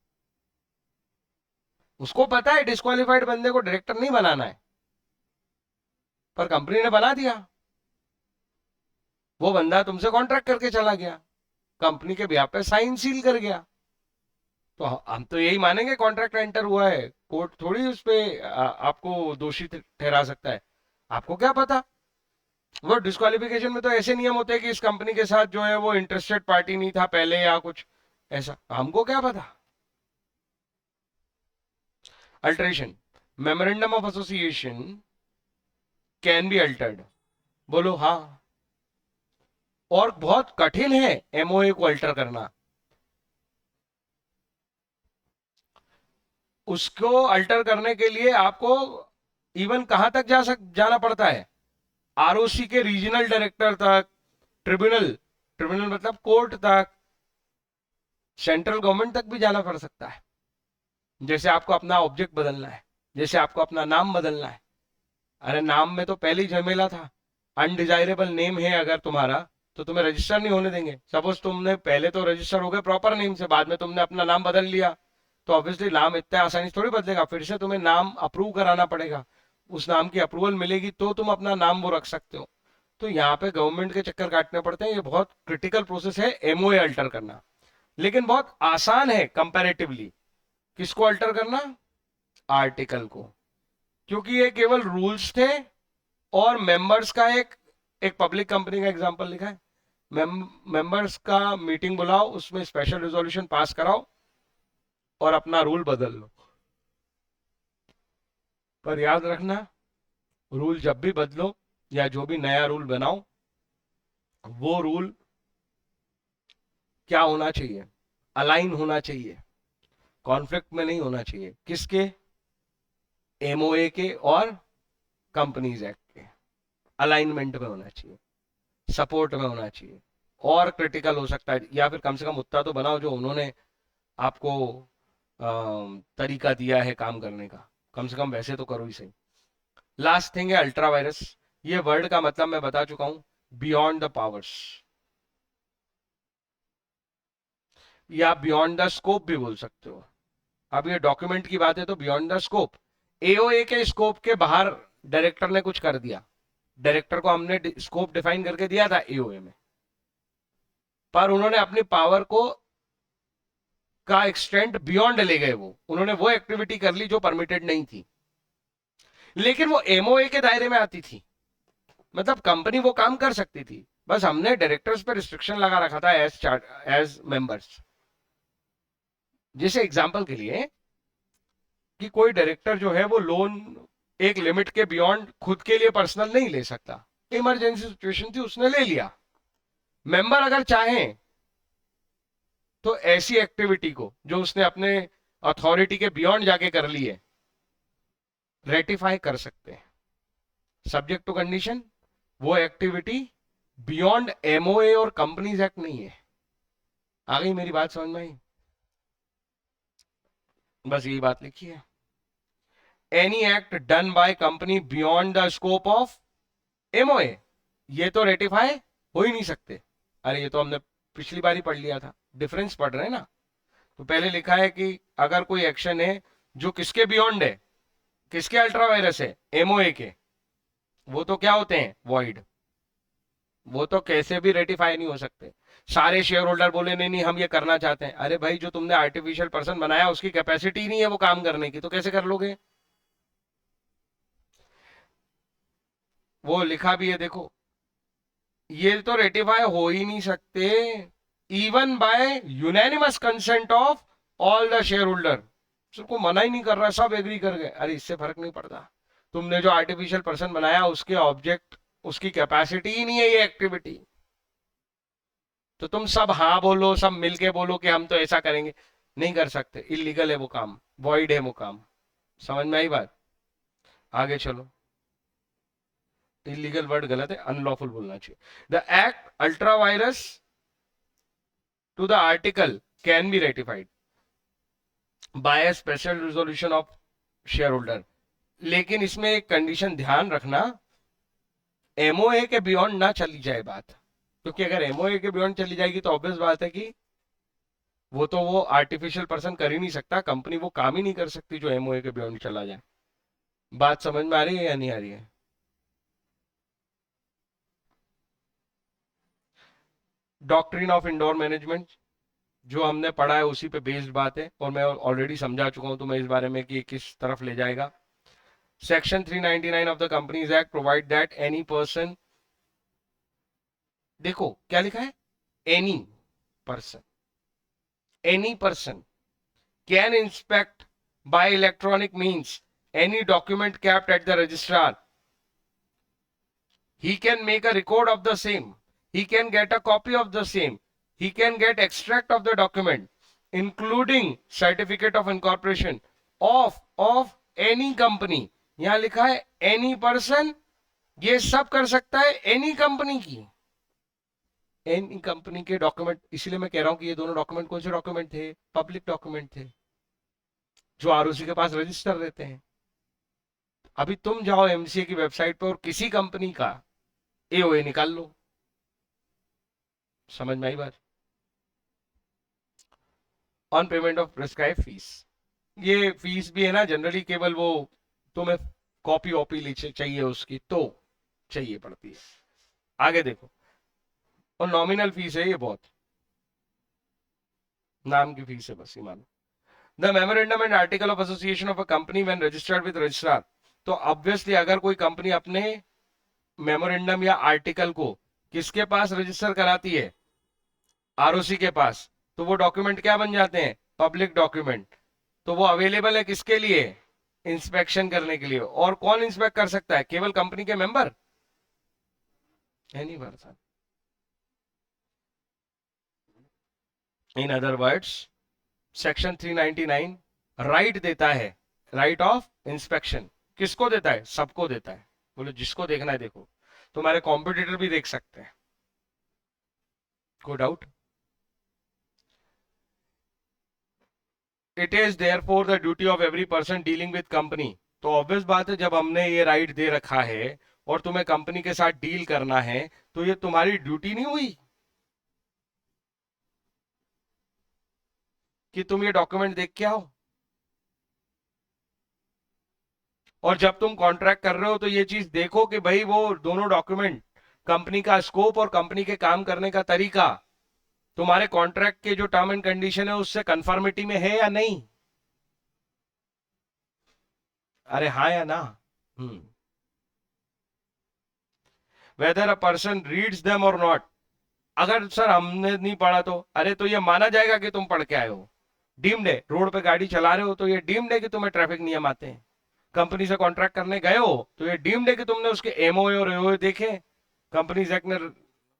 उसको पता है डिस्क्वालिफाइड बंदे को डायरेक्टर नहीं बनाना है, पर कंपनी ने बना दिया। वो बंदा तुमसे कॉन्ट्रैक्ट करके चला गया, कंपनी के ब्याह पे साइन सील कर गया, तो हम तो यही मानेंगे कॉन्ट्रैक्ट एंटर हुआ है, कोर्ट थोड़ी उस पे आपको दोषी ठहरा सकता है। आपको क्या पता? वो डिस्क्वालिफिकेशन में तो ऐसे नियम होते हैं कि इस कंपनी के साथ जो है वो इंटरेस्टेड पार्टी नहीं था पहले या कुछ ऐसा, हमको क्या पता। Alteration, memorandum of association can be altered. बोलो हाँ। और बहुत कठिन है एमओए को अल्टर करना। उसको अल्टर करने के लिए आपको इवन कहां तक जाना पड़ता है? आरओसी के रीजनल डायरेक्टर तक, ट्रिब्यूनल, ट्रिब्यूनल मतलब कोर्ट तक, सेंट्रल गवर्नमेंट तक भी जाना पड़ सकता है। जैसे आपको अपना ऑब्जेक्ट बदलना है, जैसे आपको अपना नाम बदलना है। अरे नाम में तो पहले ही झमेला था। अनडिजायरेबल नेम है अगर तुम्हारा, तो तुम्हें रजिस्टर नहीं होने देंगे। सपोज तुमने पहले तो रजिस्टर हो गए प्रॉपर नेम से, बाद में तुमने अपना नाम बदल लिया, तो ऑब्वियसली नाम इतना आसानी से थोड़ी बदलेगा, फिर से तुम्हें नाम अप्रूव कराना पड़ेगा। उस नाम की अप्रूवल मिलेगी तो तुम अपना नाम वो रख सकते हो। तो यहाँ पे गवर्नमेंट के चक्कर काटने पड़ते हैं। ये बहुत क्रिटिकल प्रोसेस है एमओए अल्टर करना, लेकिन बहुत आसान है कंपैरेटिवली। किसको अल्टर करना? आर्टिकल को, क्योंकि ये केवल रूल्स थे और मेंबर्स का एक एक पब्लिक कंपनी का एग्जांपल लिखा है। मेंबर्स का मीटिंग बुलाओ, उसमें स्पेशल रिजोल्यूशन पास कराओ और अपना रूल बदल लो। पर याद रखना, रूल जब भी बदलो या जो भी नया रूल बनाओ, वो रूल क्या होना चाहिए? अलाइन होना चाहिए, कॉन्फ्लिक्ट में नहीं होना चाहिए। किसके? एमओए के और कंपनीज एक्ट के अलाइनमेंट में होना चाहिए, सपोर्ट में होना चाहिए। और क्रिटिकल हो सकता है, या फिर कम से कम उतना तो बनाओ जो उन्होंने आपको तरीका दिया है काम करने का, कम से कम वैसे तो करो ही सही। लास्ट थिंग है अल्ट्रा वायरस। ये वर्ड का मतलब मैं बता चुका हूं, बियॉन्ड द पावर्स, या बियॉन्ड द स्कोप भी बोल सकते हो। अब ये डॉक्यूमेंट की बात है तो बियॉन्ड द स्कोप, एओए के स्कोप के बाहर डायरेक्टर ने कुछ कर दिया। डायरेक्टर को हमने स्कोप डिफाइन करके दिया था एओए में, पर उन्होंने अपनी पावर को का एक्सटेंट बियॉन्ड ले गए। वो उन्होंने वो एक्टिविटी कर ली जो परमिटेड नहीं थी, लेकिन वो एमओए के दायरे में आती थी। मतलब कंपनी वो काम कर सकती थी, बस हमने डायरेक्टर्स पे रिस्ट्रिक्शन लगा रखा था एज मेंबर्स। जैसे एग्जांपल के लिए कि कोई डायरेक्टर जो है वो लोन एक लिमिट के बियॉन्ड खुद के लिए पर्सनल नहीं ले सकता। इमरजेंसी सिचुएशन थी, उसने ले लिया। मेंबर अगर चाहे तो ऐसी एक्टिविटी को जो उसने अपने अथॉरिटी के बियॉन्ड जाके कर ली है, रेटिफाई कर सकते हैं, सब्जेक्ट टू कंडीशन वो एक्टिविटी बियॉन्ड एमओए और कंपनीज एक्ट नहीं है। आ गई मेरी बात समझ में आई? बस यही बात लिखी है, any act done by company beyond the scope of MOA, ये तो रेटिफाई हो ही नहीं सकते। अरे ये तो हमने पिछली बार ही पढ़ लिया था, डिफरेंस पढ़ रहे हैं ना। तो पहले लिखा है कि अगर कोई एक्शन है जो किसके बियॉन्ड है, किसके अल्ट्रा वायरस है? एमओए के, वो तो क्या होते हैं? वॉइड। वो तो कैसे भी रेटिफाई नहीं हो सकते। सारे शेयर होल्डर बोले नहीं नहीं हम ये करना चाहते हैं। अरे भाई जो तुमने आर्टिफिशियल पर्सन बनाया उसकी कैपेसिटी नहीं है वो काम करने की, तो कैसे कर लोगे? वो लिखा भी है देखो, ये तो रेटिफाई हो ही नहीं सकते even bye unanimous consent of all the share holder. सबको मना ही नहीं कर रहा, सब एग्री कर गए। अरे इससे फर्क नहीं पड़ता, तुमने जो आर्टिफिशियल पर्सन बनाया उसके ऑब्जेक्ट, उसकी कैपेसिटी ही नहीं है ये एक्टिविटी। तो तुम सब हाँ बोलो, सब मिलके बोलो कि हम तो ऐसा करेंगे, नहीं कर सकते, इलीगल है वो काम, वॉइड है वो काम। समझ में आई बात? आगे चलो, इलीगल वर्ड गलत है, अनलॉफुल बोलना चाहिए। The act ultra vires to the article can be ratified by special resolution of shareholder. लेकिन इसमें एक कंडीशन ध्यान रखना, एमओए के बियॉन्ड ना चली जाए बात, क्योंकि अगर एमओए के बियॉन्ड चली जाएगी तो ऑब्वियस बात है कि वो आर्टिफिशियल पर्सन कर ही नहीं सकता, कंपनी वो काम ही नहीं कर सकती जो एमओए के बियॉन्ड चला जाए। बात समझ में आ रही है या नहीं आ रही है? डॉक्ट्रिन ऑफ इंडोर मैनेजमेंट जो हमने पढ़ा है उसी पे बेस्ड बात है, और मैं ऑलरेडी समझा चुका हूं तुम्हें इस बारे में कि किस तरफ ले जाएगा। Section 399 of the companies act provide that any person, देखो क्या लिखा है, any person, any person can inspect by electronic means any document kept at the registrar. He can make a record of the same. He can get a copy of the same. He can get extract of the document, including certificate of incorporation of any company. यहां लिखा है any person, ये सब कर सकता है any company की, any company के डॉक्यूमेंट। इसलिए मैं कह रहा हूं कि ये दोनों डॉक्यूमेंट कौन से डॉक्यूमेंट थे, पब्लिक डॉक्यूमेंट थे जो आरओसी के पास रजिस्टर रहते हैं। अभी तुम जाओ एमसीए की वेबसाइट पर और किसी कंपनी का एओए निकाल लो, समझ में आई बात? On payment of prescribe fees, ये फीस भी है ना जनरली केवल वो तुम्हें कॉपी वॉपी चाहिए उसकी तो चाहिए पड़ती है। आगे देखो, और नॉमिनल फीस है, ये बहुत नाम की फीस है बस, ये मानो। The memorandum and article of association of a company when registered with registrar, तो ऑब्वियसली अगर कोई कंपनी अपने मेमोरेंडम या आर्टिकल को किसके पास रजिस्टर कराती है, आरओसी के पास, तो वो डॉक्यूमेंट क्या बन जाते हैं, पब्लिक डॉक्यूमेंट। तो वो अवेलेबल है किसके लिए, इंस्पेक्शन करने के लिए। और कौन इंस्पेक्ट कर सकता है, केवल कंपनी के member, any person. In other words section 399 right देता है, राइट ऑफ इंस्पेक्शन किसको देता है, सबको देता है। बोलो जिसको देखना है देखो, तुम्हारे कॉम्पिटिटर भी देख सकते हैं, कोई doubt? It is therefore the duty of every person dealing with company, तो ऑब्वियस बात है जब हमने ये राइट दे रखा है और तुम्हें कंपनी के साथ डील करना है तो ये तुम्हारी ड्यूटी नहीं हुई कि तुम ये डॉक्यूमेंट देख के आओ। और जब तुम कॉन्ट्रैक्ट कर रहे हो तो ये चीज देखो कि भाई वो दोनों डॉक्यूमेंट, कंपनी का स्कोप और कंपनी के काम करने का तरीका तुम्हारे कॉन्ट्रैक्ट के जो टर्म एंड कंडीशन है उससे कंफर्मिटी में है या नहीं। अरे हाँ या ना? Weather a person reads them और नॉट, अगर सर हमने नहीं पढ़ा तो, अरे तो ये माना जाएगा कि तुम पढ़ के आए हो, डीम्ड है। रोड पे गाड़ी चला रहे हो तो ये डीम्ड है कि तुम्हें ट्रैफिक नियम आते हैं। कंपनी से कॉन्ट्रैक्ट करने गए हो तो ये डीम्ड है कि तुमने उसके एमओए और एओए देखे, कंपनीज एक्ट ने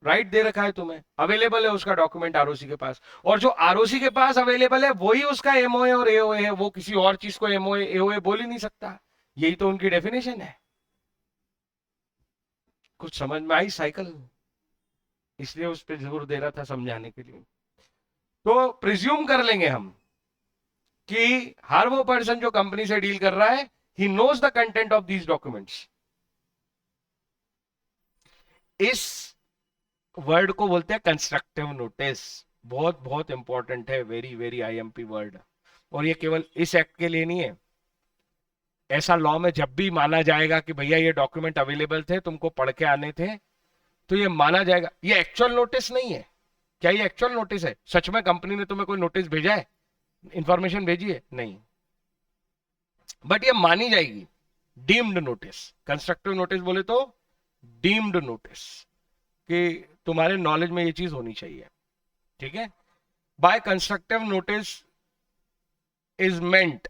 राइट दे रखा है तुम्हें, अवेलेबल है उसका डॉक्यूमेंट आरओसी के पास। और जो आरओसी के पास अवेलेबल है वही उसका एमओए और एओए है, वो किसी और चीज को एमओए एओए बोल ही नहीं सकता। यही तो उनकी डेफिनेशन है। कुछ समझ में आई साइकिल? इसलिए उस पर जोर दे रहा था समझाने के लिए। तो प्रिज्यूम कर लेंगे हम कि हर वो पर्सन जो कंपनी से डील कर रहा है, he knows the content of these documents. इस वर्ड को बोलते हैं कंस्ट्रक्टिव नोटिस, बहुत बहुत इंपॉर्टेंट है, वेरी वेरी आईएमपी वर्ड। और ये केवल इस एक्ट के लिए नहीं है, ऐसा लॉ में जब भी माना जाएगा कि भैया ये डॉक्यूमेंट अवेलेबल थे, तुमको पढ़ के आने थे, तो ये माना जाएगा। ये एक्चुअल नोटिस नहीं है। क्या ये एक्चुअल नोटिस है? सच में कंपनी ने तुम्हें कोई नोटिस भेजा है, इंफॉर्मेशन भेजी है? नहीं, बट ये मानी जाएगी डीम्ड नोटिस। कंस्ट्रक्टिव नोटिस बोले तो डीम्ड नोटिस, कि तुम्हारे नॉलेज में ये चीज होनी चाहिए, ठीक है। By constructive notice is meant,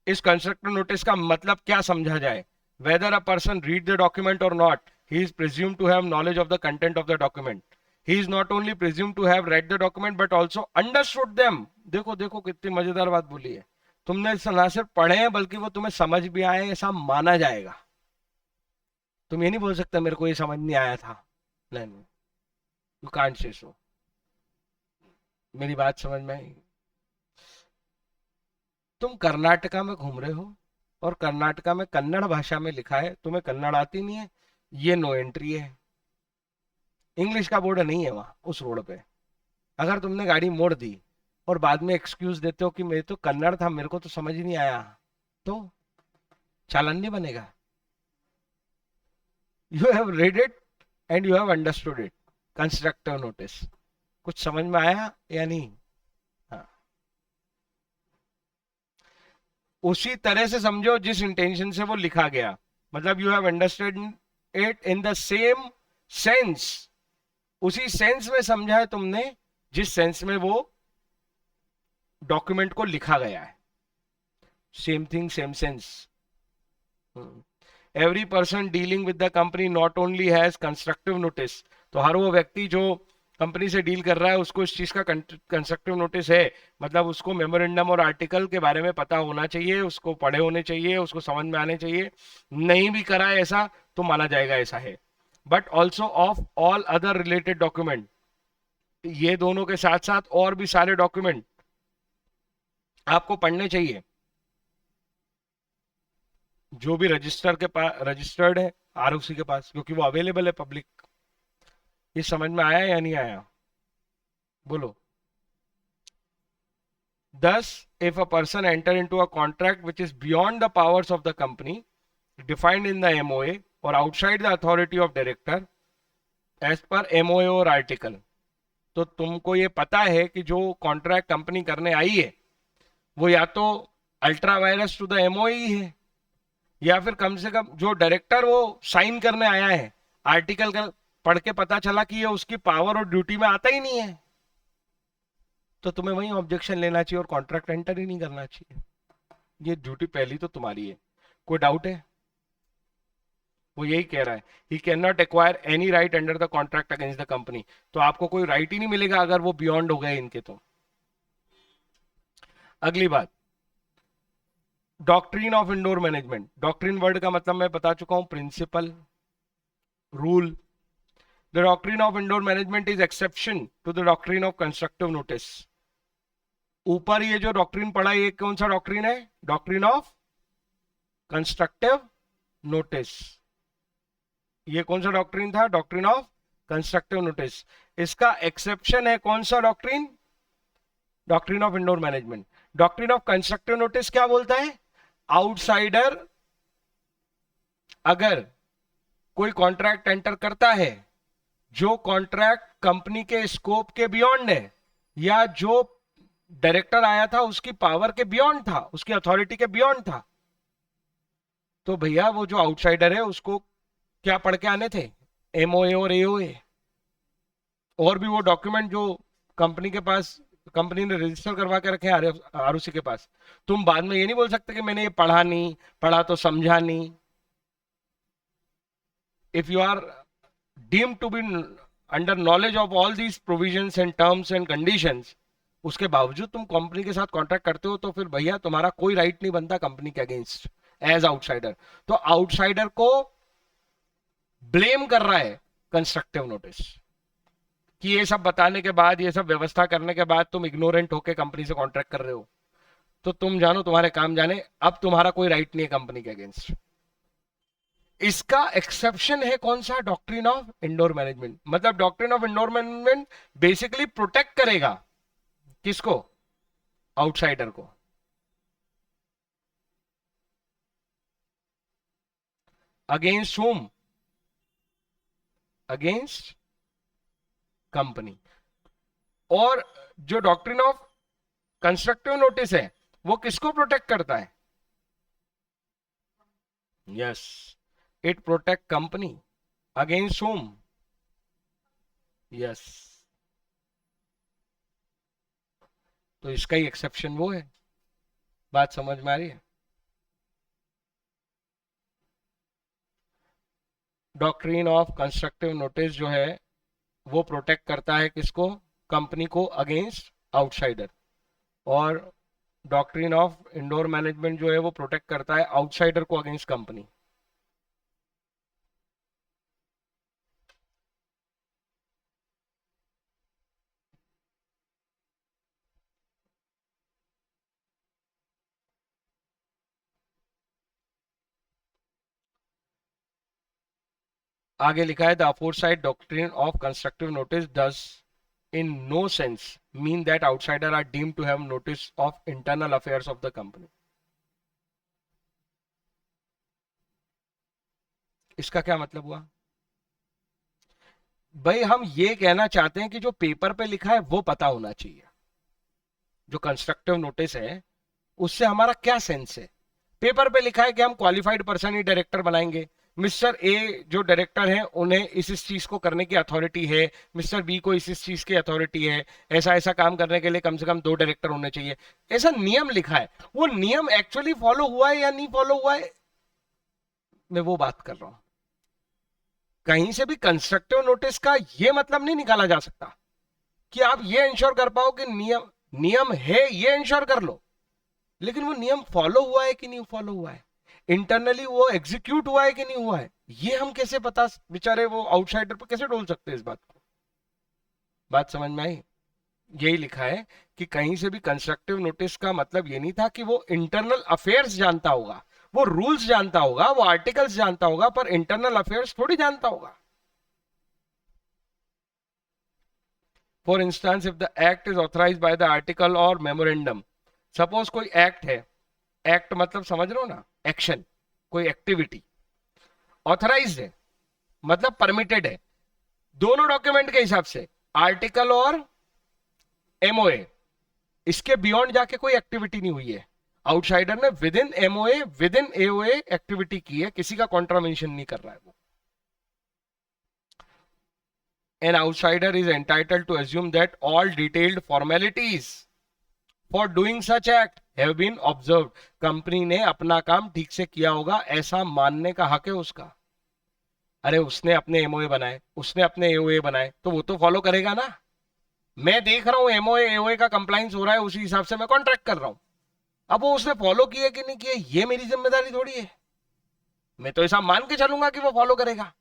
इस कंस्ट्रक्टिव नोटिस का मतलब क्या समझा जाए, whether a person read the document और not, he is presumed to have knowledge of the content of the document. He is not only presumed to have read the document but also understood them. देखो देखो कितनी मजेदार बात बोली है, तुमने ना सिर्फ पढ़े हैं बल्कि वो तुम्हें समझ भी आए, ऐसा माना जाएगा। तुम ये नहीं बोल सकते मेरे को ये समझ नहीं आया था, नहीं, यू कांट से सो। मेरी बात समझ में आई? तुम कर्नाटका में घूम रहे हो और कर्नाटका में कन्नड़ भाषा में लिखा है, तुम्हें कन्नड़ आती नहीं है, ये नो एंट्री है। इंग्लिश का बोर्ड नहीं है वहां उस रोड पे, अगर तुमने गाड़ी मोड़ दी और बाद में एक्सक्यूज देते हो कि मेरे तो कन्नड़ था, मेरे को तो समझ ही नहीं आया, तो चालान नहीं बनेगा। You have read it and you have understood it, constructive notice. कुछ समझ में आया या नहीं? हाँ। उसी तरह से समझो जिस इंटेंशन से वो लिखा गया, मतलब you have understood it in the same sense, उसी सेंस में समझा है तुमने जिस सेंस में वो डॉक्यूमेंट को लिखा गया है। Same thing same sense. Every person dealing with the company not only has constructive notice, तो हर वो व्यक्ति जो कंपनी से डील कर रहा है उसको इस चीज का कंस्ट्रक्टिव नोटिस है, मतलब उसको मेमोरेंडम और आर्टिकल के बारे में पता होना चाहिए, उसको पढ़े होने चाहिए, उसको समझ में आने चाहिए। नहीं भी करा है ऐसा तो माना जाएगा ऐसा है। But also of all other related document, ये दोनों के साथ साथ और भी सारे डॉक्यूमेंट आपको पढ़ने चाहिए जो भी रजिस्टर के पास रजिस्टर्ड है आरओसी के पास, क्योंकि वो अवेलेबल है पब्लिक। ये समझ में आया या नहीं आया? बोलो। Thus, if a person enter into a contract which is beyond the powers of the company defined in the MOA or outside the authority of director as per MOA और आर्टिकल, तो तुमको ये पता है कि जो कॉन्ट्रैक्ट कंपनी करने आई है वो या तो ultra vires to the MOA ही है, या फिर कम से कम जो डायरेक्टर वो साइन करने आया है आर्टिकल का पढ़ के पता चला कि ये उसकी पावर और ड्यूटी में आता ही नहीं है, तो तुम्हें वही ऑब्जेक्शन लेना चाहिए और कॉन्ट्रैक्ट एंटर ही नहीं करना चाहिए। ये ड्यूटी पहली तो तुम्हारी है। कोई डाउट है? वो यही कह रहा है, he can not acquire any right under the contract against the company, तो आपको कोई राइट ही नहीं मिलेगा अगर वो बियॉन्ड हो गए इनके तो। अगली बात, doctrine of indoor management. Doctrine word का मतलब मैं बता चुका हूं, principle, rule. The doctrine of indoor management is exception to the doctrine of constructive notice. ऊपर ये जो डॉक्ट्रिन पढ़ा ये कौन सा डॉक्ट्रिन है? Doctrine of constructive notice. ये कौन सा डॉक्ट्रिन था? Doctrine of constructive notice. इसका एक्सेप्शन है कौन सा doctrine? Doctrine of indoor management. Doctrine of constructive notice क्या बोलता है? आउटसाइडर अगर कोई कॉन्ट्रैक्ट एंटर करता है जो कॉन्ट्रैक्ट कंपनी के स्कोप के बियॉन्ड है, या जो डायरेक्टर आया था उसकी पावर के बियॉन्ड था, उसकी अथॉरिटी के बियॉन्ड था, तो भैया वो जो आउटसाइडर है उसको क्या पढ़ के आने थे? एमओए और एओए, और भी वो डॉक्यूमेंट जो कंपनी के पास, कंपनी ने रजिस्टर करवा के रखे आरओसी के पास। तुम बाद में ये नहीं बोल सकते कि मैंने ये पढ़ा नहीं, पढ़ा तो समझा नहीं। If you are deemed to be under knowledge of all these provisions and terms and conditions, उसके बावजूद तुम कंपनी के साथ कॉन्ट्रैक्ट करते हो, तो फिर भैया तुम्हारा कोई राइट नहीं बनता कंपनी के अगेंस्ट एज आउटसाइडर। तो आउटसाइडर को ब्लेम कर रहा है कंस्ट्रक्टिव नोटिस कि ये सब बताने के बाद, ये सब व्यवस्था करने के बाद तुम इग्नोरेंट होकर कंपनी से कॉन्ट्रैक्ट कर रहे हो, तो तुम जानो तुम्हारे काम जाने, अब तुम्हारा कोई राइट नहीं है कंपनी के अगेंस्ट। इसका एक्सेप्शन है कौन सा? Doctrine of indoor management. मतलब doctrine of indoor management basically protect करेगा किसको? आउटसाइडर को। Against whom? Against company. और जो डॉक्ट्रिन ऑफ कंस्ट्रक्टिव नोटिस है वो किसको प्रोटेक्ट करता है? Yes, it protect company against whom? Yes. तो इसका ही एक्सेप्शन वो है। बात समझ में आ रही है? डॉक्ट्रिन ऑफ कंस्ट्रक्टिव नोटिस जो है वो प्रोटेक्ट करता है किसको? कंपनी को अगेंस्ट आउटसाइडर। और डॉक्ट्रिन ऑफ इंडोर मैनेजमेंट जो है वो प्रोटेक्ट करता है आउटसाइडर को अगेंस्ट कंपनी। आगे लिखा है the aforesaid doctrine of constructive notice does in no sense mean that outsider are deemed to have notice of internal affairs of the company. इसका क्या मतलब हुआ? भाई हम ये कहना चाहते हैं कि जो पेपर पे लिखा है वो पता होना चाहिए। जो कंस्ट्रक्टिव नोटिस है उससे हमारा क्या सेंस है? पेपर पे लिखा है कि हम क्वालिफाइड पर्सन ही डायरेक्टर बनाएंगे, मिस्टर ए जो डायरेक्टर हैं उन्हें इस चीज को करने की अथॉरिटी है, मिस्टर बी को इस चीज की अथॉरिटी है, ऐसा ऐसा काम करने के लिए कम से कम 2 डायरेक्टर होने चाहिए, ऐसा नियम लिखा है। वो नियम एक्चुअली फॉलो हुआ है या नहीं फॉलो हुआ है, मैं वो बात कर रहा हूं। कहीं से भी कंस्ट्रक्टिव नोटिस का ये मतलब नहीं निकाला जा सकता कि आप ये इंश्योर कर पाओ कि नियम नियम है, ये इंश्योर कर लो, लेकिन वो नियम फॉलो हुआ है कि नहीं फॉलो हुआ है, इंटरनली वो एग्जीक्यूट हुआ है कि नहीं हुआ है, ये हम कैसे पता, बेचारे वो आउटसाइडर पर कैसे डोल सकते हैं इस बात को? बात समझ में आई? यही लिखा है कि कहीं से भी कंस्ट्रक्टिव नोटिस का मतलब ये नहीं था कि वो इंटरनल अफेयर्स जानता होगा, वो रूल्स जानता होगा, वो आर्टिकल्स जानता होगा, पर इंटरनल अफेयर्स थोड़ी जानता होगा। For instance, if the act is authorised by the article और मेमोरेंडम, सपोज कोई एक्ट है, एक्ट मतलब समझ रहे हो ना, एक्शन, कोई एक्टिविटी ऑथराइज्ड है मतलब परमिटेड है, दोनों डॉक्यूमेंट के हिसाब से, आर्टिकल और एमओए, इसके बियॉन्ड जाके कोई एक्टिविटी नहीं हुई है, आउटसाइडर ने with in MOA with in AOA activity की है, किसी का कॉन्ट्रावेंशन नहीं कर रहा है वो। An outsider is entitled to assume that all detailed formalities for doing such act have been observed. Company ने अपना काम ठीक से किया होगा ऐसा मानने का हक है उसका। अरे उसने अपने एमओए बनाए, उसने अपने एओए बनाए, तो वो तो फॉलो करेगा ना। मैं देख रहा हूं एमओए एओए का कंप्लाइंस हो रहा है, उसी हिसाब से मैं कॉन्ट्रैक्ट कर रहा हूं। अब वो उसने फॉलो किए कि नहीं किए ये मेरी जिम्मेदारी थोड़ी है, मैं तो ऐसा मान के चलूंगा कि वो फॉलो करेगा।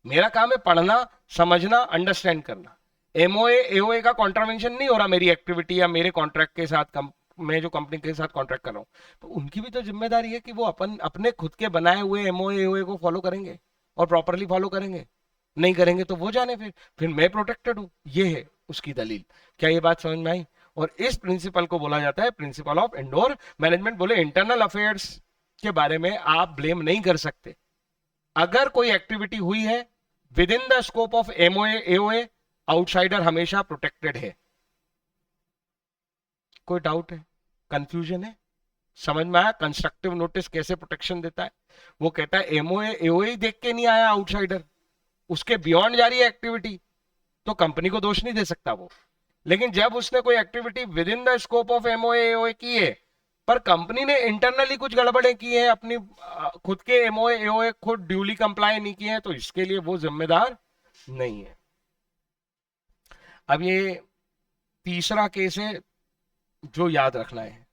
मेरा काम है पढ़ना, समझना, अंडरस्टैंड करना। एमओए एओए का कॉन्ट्रावेंशन नहीं हो रहा मेरी एक्टिविटी या मेरे कॉन्ट्रैक्ट के साथ, मैं जो कंपनी के साथ कॉन्ट्रैक्ट कर रहा हूं, तो उनकी भी तो जिम्मेदारी है कि वो अपने खुद के बनाए हुए एमओए एओए को फॉलो करेंगे और प्रॉपरली फॉलो करेंगे। नहीं करेंगे तो वो जाने, फिर मैं प्रोटेक्टेड हूं, ये है उसकी दलील। क्या ये बात समझ में आई? और इस प्रिंसिपल को बोला जाता है प्रिंसिपल ऑफ इंडोर मैनेजमेंट। बोले इंटरनल अफेयर्स के बारे में आप ब्लेम नहीं कर सकते, अगर कोई एक्टिविटी हुई है with in the scope of MOA AOA, outsider हमेशा प्रोटेक्टेड है। कोई डाउट है, कंफ्यूजन है? समझ में आया कंस्ट्रक्टिव नोटिस कैसे प्रोटेक्शन देता है? वो कहता है एमओए एओए देख के नहीं आया आउटसाइडर, उसके बियॉन्ड जा रही है एक्टिविटी, तो कंपनी को दोष नहीं दे सकता वो। लेकिन जब उसने कोई activity with in the scope of MOA AOA की है, पर कंपनी ने इंटरनली कुछ गड़बड़े की है, अपनी खुद के एमओए एओए खुद ड्यूली कंप्लाई नहीं किए हैं, तो इसके लिए वो जिम्मेदार नहीं है। अब ये तीसरा केस है जो याद रखना है।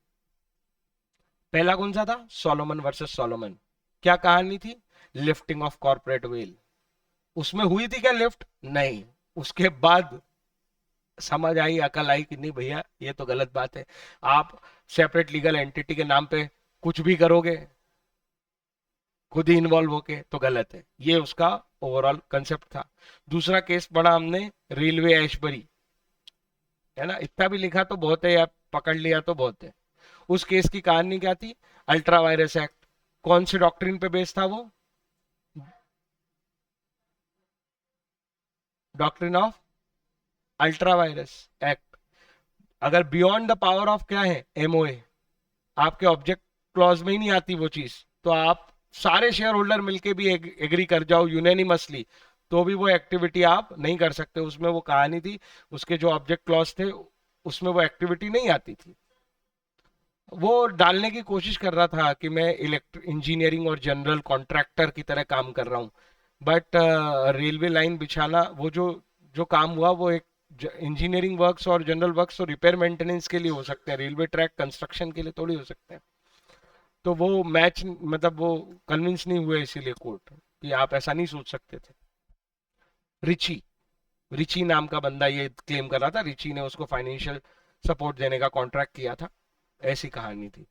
पहला कौन सा था? Solomon versus Solomon. क्या कहानी थी? Lifting of corporate veil. उसमें हुई थी क्या लिफ्ट? नहीं। उसके बाद समझ आई, अकल आई कि नहीं भैया ये तो गलत बात है, आप सेपरेट लीगल एंटिटी के नाम पे कुछ भी करोगे खुद ही इन्वॉल्व होके तो गलत है। ये उसका ओवरऑल कंसेप्ट था। दूसरा केस पढ़ा हमने रेलवे एशबरी, है ना, इतना भी लिखा तो बहुत है, या पकड़ लिया तो बहुत है। उस केस की कहानी क्या थी? Ultra vires act. कौन सी डॉक्ट्रिन पे बेस्ड था वो? Doctrine of ultra vires act. अगर बियॉन्ड द पावर ऑफ क्या है एमओए, आपके ऑब्जेक्ट क्लॉज में ही नहीं आती वो चीज, तो आप सारे शेयर होल्डर मिलके भी एग्री कर जाओ यूनानिमसली, तो भी वो एक्टिविटी आप नहीं कर सकते। उसमें वो कहानी थी, उसके जो ऑब्जेक्ट क्लॉज थे उसमें वो एक्टिविटी नहीं आती थी। वो डालने की कोशिश कर रहा था कि मैं इंजीनियरिंग और जनरल कॉन्ट्रैक्टर की तरह काम कर रहा हूँ, बट रेलवे लाइन बिछाना वो जो जो काम हुआ वो एक इंजीनियरिंग वर्क्स और जनरल वर्क्स और रिपेयर मेंटेनेंस के लिए हो सकते हैं, रेलवे ट्रैक कंस्ट्रक्शन के लिए थोड़ी हो सकते हैं। तो वो मैच मतलब वो कन्विंस नहीं हुए इसीलिए कोर्ट कि आप ऐसा नहीं सोच सकते थे। रिची रिची नाम का बंदा ये क्लेम कर रहा था, रिची ने उसको फाइनेंशियल सपोर्ट देने का कॉन्ट्रैक्ट किया था, ऐसी कहानी थी।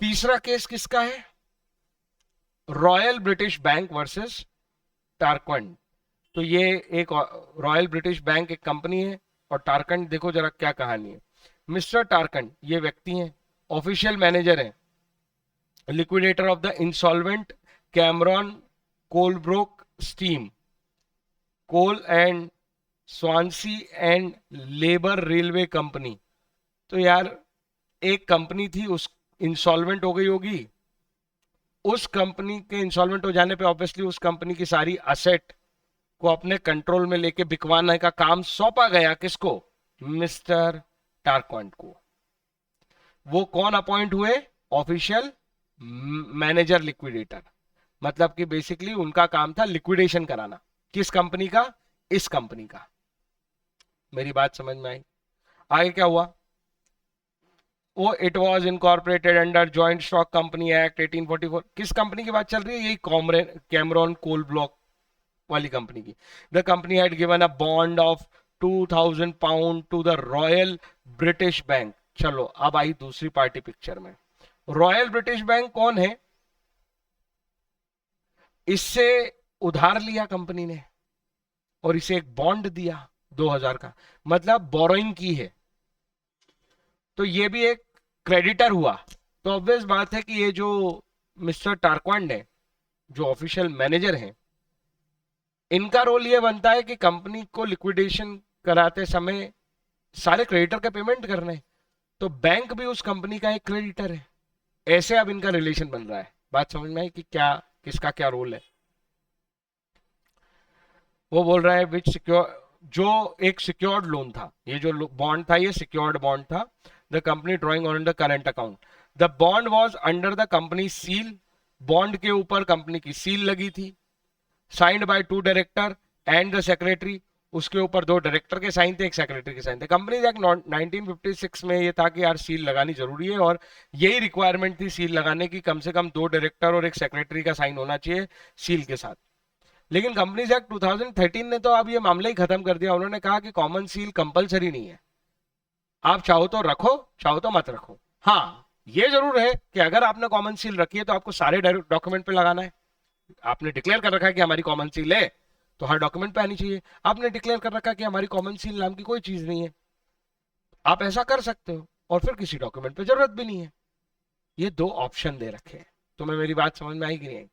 तीसरा केस किसका है? Royal British Bank versus Turquand. तो ये एक रॉयल ब्रिटिश बैंक एक कंपनी है, और टारकंड देखो जरा क्या कहानी है। मिस्टर टारकंड ये व्यक्ति हैं, ऑफिशियल मैनेजर हैं, liquidator of the insolvent Cameron Coalbrook Steam Coal and Swansea and लेबर रेलवे कंपनी। तो यार एक कंपनी थी, उस इंसॉल्वेंट हो गई होगी, उस कंपनी के इंसॉल्वेंट हो जाने पे ऑब्वियसली उस कंपनी की सारी असेट को अपने कंट्रोल में लेके बिकवाने का काम सौंपा गया किसको? मिस्टर टारकॉन्ट को। वो कौन अपॉइंट हुए? Official manager liquidator. मतलब कि बेसिकली उनका काम था लिक्विडेशन कराना। किस कंपनी का? इस कंपनी का। मेरी बात समझ में आई? आगे क्या हुआ? वो it was incorporated under joint stock company act 1844। किस कंपनी की बात चल रही है? यही कैमरॉन कोल ब्लॉक वाली कंपनी की। The company had given a bond of 2000 pound to the Royal British Bank. चलो अब आई दूसरी पार्टी पिक्चर में। रॉयल ब्रिटिश बैंक कौन है? इससे उधार लिया कंपनी ने और इसे एक बॉन्ड दिया 2000 का, मतलब बोरोइंग की है। तो ये भी एक क्रेडिटर हुआ। तो ऑब्वियस बात है कि ये जो मिस्टर टारक्वांड है, जो ऑफिशियल मैनेजर हैं, इनका रोल ये बनता है कि कंपनी को लिक्विडेशन कराते समय सारे क्रेडिटर का पेमेंट करने। तो बैंक भी उस कंपनी का एक क्रेडिटर है। ऐसे अब इनका रिलेशन बन रहा है। बात समझ में आई कि क्या किसका क्या रोल है? वो बोल रहा है विच सिक्योर, जो एक सिक्योर्ड लोन था, ये जो बॉन्ड था ये सिक्योर्ड बॉन्ड था। The company drawing on the current account, the bond was under the company seal. Bond के ऊपर कंपनी की सील लगी थी। Signed by 2 director and the secretary, उसके ऊपर 2 डायरेक्टर के साइन थे, एक सेक्रेटरी के साइन थे। कंपनी एक्ट 1956 में ये था कि यार सील लगानी जरूरी है और यही रिक्वायरमेंट थी सील लगाने की, कम से कम 2 डायरेक्टर और एक सेक्रेटरी का साइन होना चाहिए सील के साथ। लेकिन कंपनीज एक्ट 2013 ने तो अब ये मामला ही खत्म कर दिया। उन्होंने कहा कि कॉमन सील कंपलसरी नहीं है, आप चाहो तो रखो चाहो तो मत रखो। हाँ ये जरूर है कि अगर आपने कॉमन सील रखी है तो आपको सारे डॉक्यूमेंट पे लगाना है। आपने डिक्लेयर कर रखा है कि हमारी कॉमन सील है तो हर डॉक्यूमेंट पे आनी चाहिए। आपने डिक्लेयर कर रखा है कि हमारी कॉमन सील नाम की कोई चीज नहीं है, आप ऐसा कर सकते हो और फिर किसी डॉक्यूमेंट पे जरूरत भी नहीं है। ये 2 ऑप्शन दे रखे हैं। तुम्हें मेरी बात समझ में आई कि नहीं आई?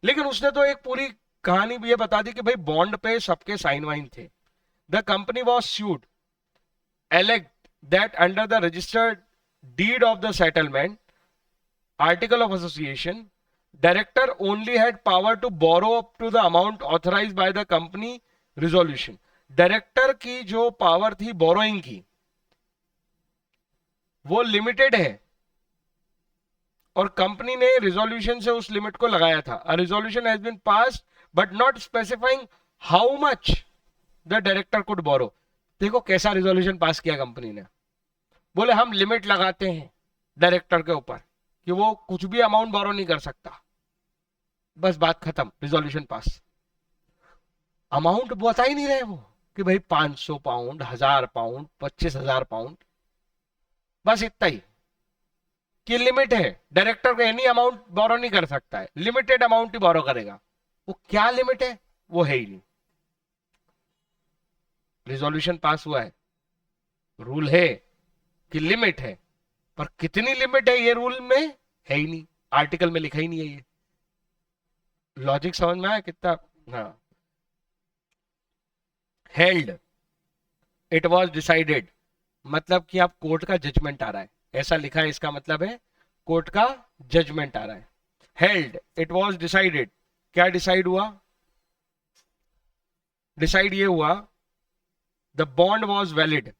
लेकिन उसने तो एक पूरी कहानी भी ये बता दी कि भाई बॉन्ड पे सबके साइन वाइन थे। The company was sued, alleged that under the registered deed of the settlement, article of association, director only had power to borrow up to the amount authorized by the company resolution। Director की जो power थी borrowing की वो limited है और company ने resolution से उस लिमिट को लगाया था। A resolution has been passed but not specifying how much the director could borrow. देखो कैसा रिजोल्यूशन पास किया कंपनी ने। बोले हम लिमिट लगाते हैं डायरेक्टर के ऊपर कि वो कुछ भी अमाउंट बोरो नहीं कर सकता। बस बात खत्म, रिजोल्यूशन पास। अमाउंट बता ही नहीं रहे वो कि भाई 500 पाउंड, 1000 पाउंड, 25,000 पाउंड, बस इतना ही कि लिमिट है। डायरेक्टर को एनी अमाउंट बोरो नहीं कर सकता है, लिमिटेड अमाउंट ही बोरो करेगा। वो क्या लिमिट है वो है ही नहीं। रिजोल्यूशन पास हुआ है, रूल है कि लिमिट है, पर कितनी लिमिट है ये रूल में है ही नहीं, आर्टिकल में लिखा ही नहीं है ये। लॉजिक समझ में आया कितना? हाँ। हेल्ड, इट वॉज डिसाइडेड, मतलब कि आप कोर्ट का जजमेंट आ रहा है, ऐसा लिखा है, इसका मतलब है कोर्ट का जजमेंट आ रहा है। हेल्ड, इट वॉज डिसाइडेड, क्या डिसाइड हुआ? डिसाइड ये हुआ द बॉन्ड वॉज वैलिड,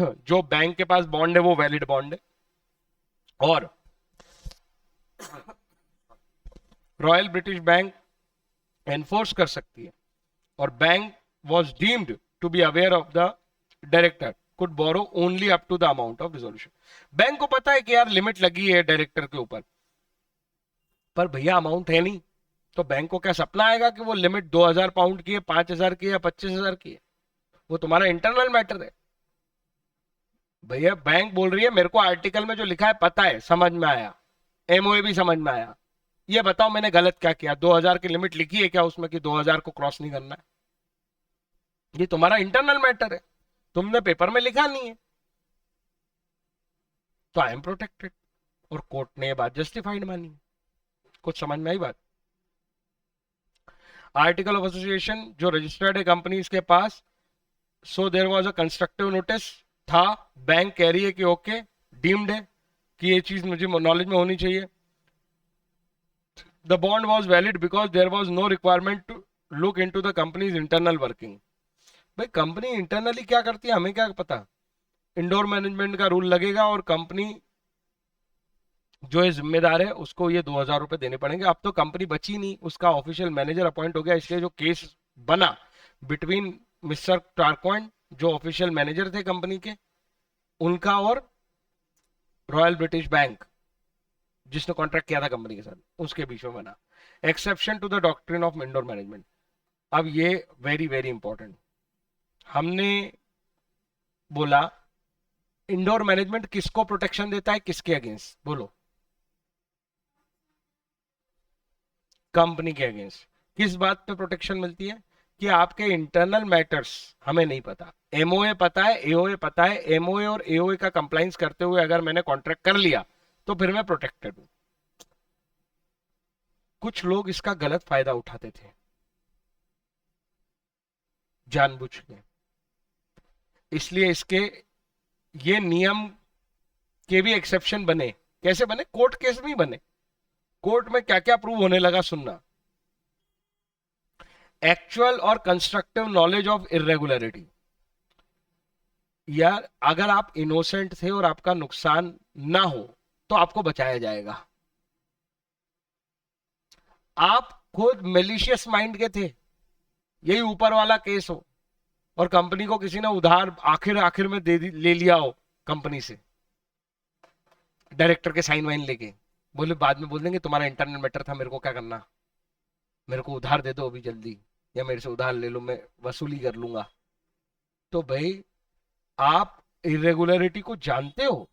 जो बैंक के पास बॉन्ड है वो वैलिड बॉन्ड है और रॉयल ब्रिटिश बैंक एनफोर्स कर सकती है। और bank was deemed to be aware of the director could borrow only up to the amount of resolution. Bank को पता है कि यार लिमिट लगी है डायरेक्टर के ऊपर, पर भैया अमाउंट है नहीं, तो बैंक को क्या सपना आएगा कि वो लिमिट 2000 पाउंड की है, 5000 की है या 25,000 की है? वो तुम्हारा इंटरनल मैटर है भैया। बैंक बोल रही है मेरे को आर्टिकल में जो लिखा है पता है, समझ में आया, एमओए भी समझ में आया, ये बताओ मैंने गलत क्या किया? 2000 की लिमिट लिखी है क्या उसमें कि 2000 को क्रॉस नहीं करना है? ये तुम्हारा इंटरनल मैटर है, तुमने पेपर में लिखा नहीं है, तो आई एम प्रोटेक्टेड। और कोर्ट ने ये बात जस्टिफाइड मानी। कुछ समझ में आई बात? आर्टिकल ऑफ एसोसिएशन जो रजिस्टर्ड है कंपनीज के पास, so there was a constructive notice था, बैंक कह रही है कि ओके, डीम्ड है कि ये चीज मुझे नॉलेज में होनी चाहिए। The bond was valid because there was no requirement to look into the company's internal working. भाई कंपनी इंटरनली क्या करती है हमें क्या पता? इंडोर मैनेजमेंट का रूल लगेगा और कंपनी जो है जिम्मेदार है उसको ये 2,000 रुपए देने पड़ेंगे। अब तो कंपनी बची नहीं, उसका ऑफिशियल मैनेजर अपॉइंट हो गया, इसलिए जो केस बना बिटवीन मिस्टर टारकॉइन जो ऑफिशियल मैनेजर थे कंपनी के, उनका, और रॉयल ब्रिटिश बैंक जिसने कॉन्ट्रैक्ट किया था कंपनी के साथ, उसके बीच में बना। Exception to the doctrine of indoor management. अब ये वेरी वेरी इंपॉर्टेंट, हमने बोला इंडोर मैनेजमेंट किसको प्रोटेक्शन देता है, किसके अगेंस्ट बोलो? कंपनी के अगेंस्ट। किस बात पे प्रोटेक्शन मिलती है? कि आपके इंटरनल मैटर्स हमें नहीं पता, एमओए पता है, एओए पता है, एमओए और एओए का कंप्लाइंस करते हुए अगर मैंने कॉन्ट्रैक्ट कर लिया तो फिर मैं प्रोटेक्टेड हूं। कुछ लोग इसका गलत फायदा उठाते थे जानबूझ के, इसलिए इसके ये नियम के भी एक्सेप्शन बने। कैसे बने? कोर्ट केस में बने। कोर्ट में क्या क्या प्रूव होने लगा सुनना। एक्चुअल और कंस्ट्रक्टिव नॉलेज ऑफ इरेगुलरिटी। यार अगर आप इनोसेंट थे और आपका नुकसान ना हो तो आपको बचाया जाएगा। आप खुद मेलिशियस माइंड के थे, यही ऊपर वाला केस हो, और कंपनी को किसी ने उधार आखिर आखिर में ले लिया हो कंपनी से, डायरेक्टर के साइन वाइन लेके, बोले बाद में बोल देंगे तुम्हारा इंटरनल मैटर था, मेरे को क्या करना, मेरे को उधार दे दो अभी जल्दी, या मेरे से उधार ले लो, मैं वसूली कर लूंगा। तो भाई आप इरेगुलरिटी को जानते हो,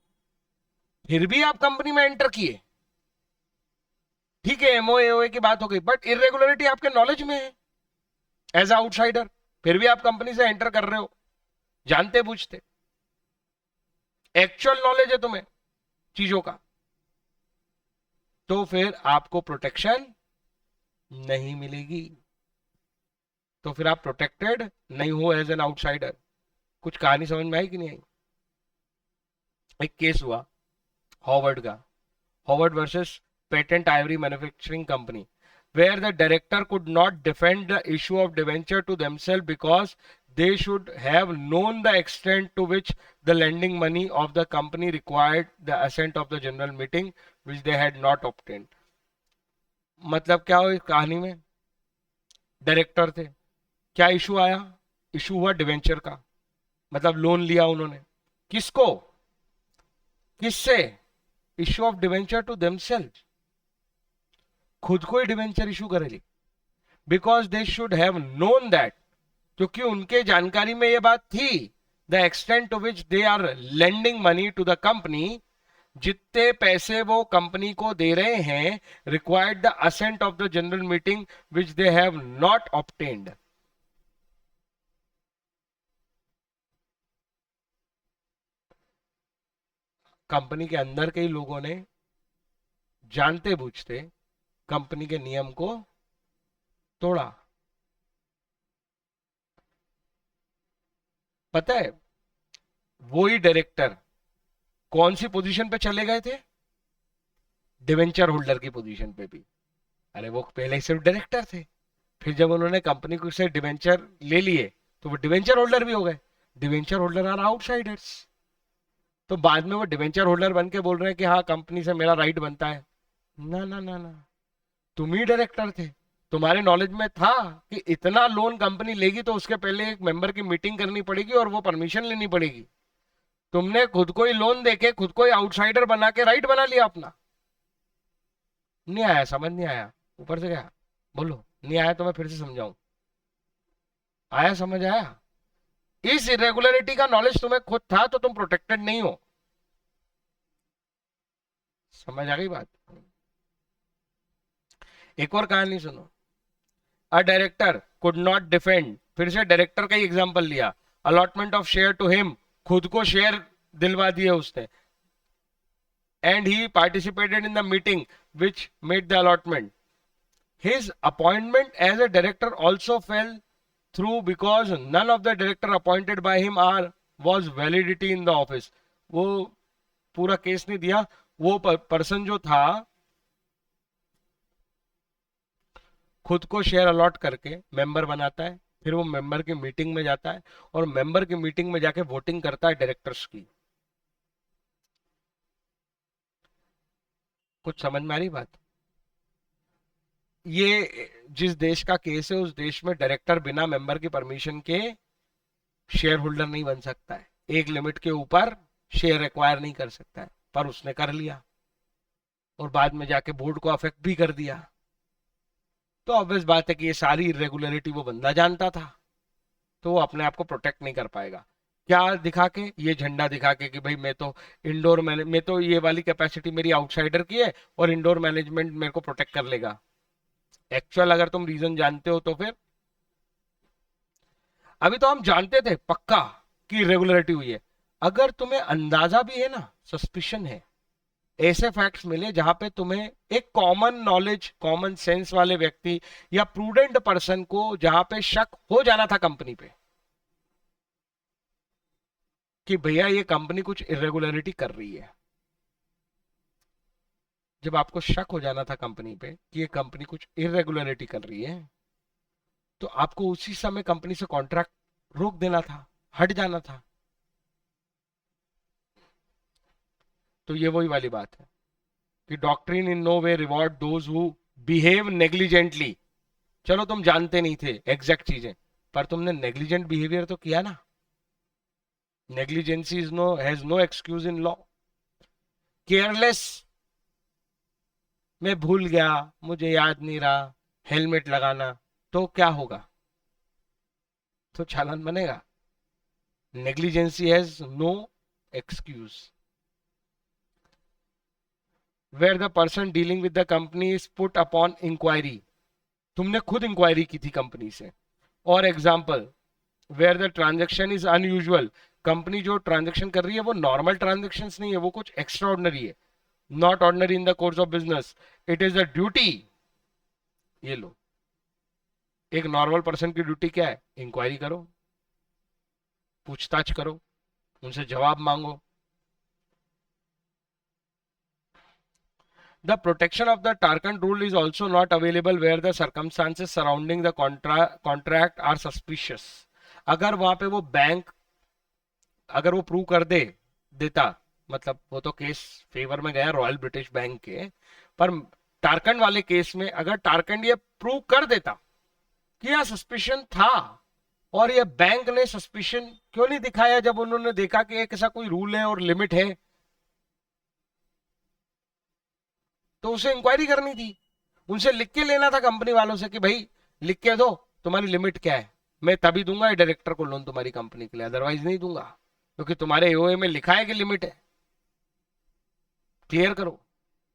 फिर भी आप कंपनी में एंटर किए, ठीक है एमओए की बात हो गई, बट इरेगुलरिटी आपके नॉलेज में है एज आउटसाइडर, फिर भी आप कंपनी से एंटर कर रहे हो जानते बूझते, एक्चुअल नॉलेज है तुम्हें चीजों का, तो फिर आपको प्रोटेक्शन नहीं मिलेगी। तो फिर आप प्रोटेक्टेड नहीं हो एज एन आउटसाइडर। कुछ कहानी समझ में आई कि नहीं आई? एक केस हुआ हॉवर्ड का, Howard versus patent Ivory manufacturing company, where the director could not defend the issue of debenture to themselves because they should have known the extent to which the lending money of the company required the assent of the general meeting which they had not obtained। मतलब क्या हो इस कहानी में? Director थे, क्या issue आया? Issue हुआ डिवेंचर का, मतलब लोन लिया उन्होंने, किसको, किससे? Issue of debenture to themselves, खुद को ही डिवेंचर इशू करेगी, because they should have known that, क्योंकि उनके जानकारी में यह बात थी, the extent to which they are lending money to the company, जितने पैसे वो कंपनी को दे रहे हैं, required the assent of the general meeting which they have not obtained. Company के अंदर के ही लोगों ने जानते बूझते कंपनी के नियम को तोड़ा। पता है वो ही डायरेक्टर कौन सी पोजीशन पे चले गए थे? डिवेंचर होल्डर की पोजीशन पे भी। अरे वो पहले ही सिर्फ डायरेक्टर थे, फिर जब उन्होंने कंपनी को से डिवेंचर ले लिए तो वो डिवेंचर होल्डर भी हो गए। Debenture holder are outsiders. तो बाद में वो डिवेंचर होल्डर बन के बोल रहे हैं कि हाँ कंपनी से मेरा राइट बनता है। ना ना ना ना, तुम ही डायरेक्टर थे, तुम्हारे नॉलेज में था कि इतना लोन कंपनी लेगी तो उसके पहले एक मेंबर की मीटिंग करनी पड़ेगी और वो परमिशन लेनी पड़ेगी। तुमने खुद को ही लोन देके खुद को ही आउटसाइडर बना के राइट बना लिया अपना। नहीं आया, समझ नहीं आया? ऊपर से क्या बोलो, नहीं आया तो मैं फिर से समझाऊं। आया, समझ आया? इस इरेगुलरिटी का नॉलेज तुम्हें खुद था तो तुम प्रोटेक्टेड नहीं हो। समझ आ गई बात? एक और कहानी सुनो। A director could not defend फिर से डायरेक्टर का ही एग्जांपल लिया, allotment of share to him, खुद को शेयर दिलवा दिए उसने, and he participated in the meeting which made the allotment. His appointment as a director also fell through because none of the director appointed by him are was validity in the office. वो पूरा case नहीं दिया. वो person जो था खुद को share allot करके मेंबर बनाता है, फिर वो मेंबर की मीटिंग में जाता है और मेंबर की मीटिंग में जाके वोटिंग करता है डायरेक्टर्स की. कुछ समझ में आ रही बात? ये जिस देश का केस है उस देश में डायरेक्टर बिना मेंबर की परमिशन के शेयर होल्डर नहीं बन सकता है, एक लिमिट के ऊपर शेयर एक्वायर नहीं कर सकता है, पर उसने कर लिया और बाद में जाके बोर्ड को अफेक्ट भी कर दिया. तो ऑब्वियस बात है कि ये सारी इरेगुलरिटी वो बंदा जानता था, तो वो अपने आप को प्रोटेक्ट नहीं कर पाएगा. क्या दिखा के? ये झंडा दिखा के कि भाई मैं तो इंडोर मैं तो ये वाली कैपेसिटी मेरी आउटसाइडर की है और इंडोर मैनेजमेंट मेरे को प्रोटेक्ट कर लेगा. एक्चुअल अगर तुम रीजन जानते हो तो फिर अभी तो हम जानते थे पक्का कि इरेगुलरिटी हुई है. अगर तुम्हें अंदाजा भी है ना, सस्पिशन है, ऐसे फैक्ट्स मिले जहां पे तुम्हें एक कॉमन नॉलेज कॉमन सेंस वाले व्यक्ति या प्रूडेंट पर्सन को जहां पे शक हो जाना था कंपनी पे कि भैया ये कंपनी कुछ इरेगुलरिटी कर रही है, जब आपको शक हो जाना था कंपनी पे कि ये कंपनी कुछ इरेगुलरिटी कर रही है, तो आपको उसी समय कंपनी से कॉन्ट्रैक्ट रोक देना था, हट जाना था. तो ये वही वाली बात है कि doctrine in no way reward those who behave negligently. चलो तुम जानते नहीं थे एग्जैक्ट चीजें, पर तुमने नेग्लिजेंट बिहेवियर तो किया ना. Negligence is no has no excuse in law. Careless, मैं भूल गया, मुझे याद नहीं रहा हेलमेट लगाना, तो क्या होगा? तो चालान बनेगा. Negligence has no excuse. Where the person dealing with the company is put upon inquiry. तुमने खुद इंक्वायरी की थी कंपनी से. और example, where the transaction is unusual. Company जो ट्रांजेक्शन कर रही है वो नॉर्मल ट्रांजेक्शन नहीं है, वो कुछ एक्स्ट्रा ऑर्डनरी है. Not ordinary in the course of business, it is the duty. ये लो, एक नॉर्मल पर्सन की ड्यूटी क्या है? इंक्वायरी करो, पूछताछ करो, उनसे जवाब मांगो. The protection of the Tarkand rule is also not available where the circumstances surrounding the contract are suspicious. अगर वहां पे वो बैंक अगर वो प्रूव कर देता, मतलब वो तो केस फेवर में गया रॉयल ब्रिटिश बैंक के, पर टारकंड वाले केस में अगर टारकंड ये प्रूव कर देता कि यह सस्पिशन था, और ये बैंक ने सस्पिशन क्यों नहीं दिखाया जब उन्होंने देखा कि एक ऐसा कोई रूल है और लिमिट है, तो उसे इंक्वायरी करनी थी. उनसे लिख के लेना था कंपनी वालों से कि भाई लिख के दो तुम्हारी लिमिट क्या है, मैं तभी दूंगा डायरेक्टर को लोन तुम्हारी कंपनी के लिए, अदरवाइज नहीं दूंगा, क्योंकि तुम्हारे एओए में लिखा है कि लिमिट है, क्लियर करो.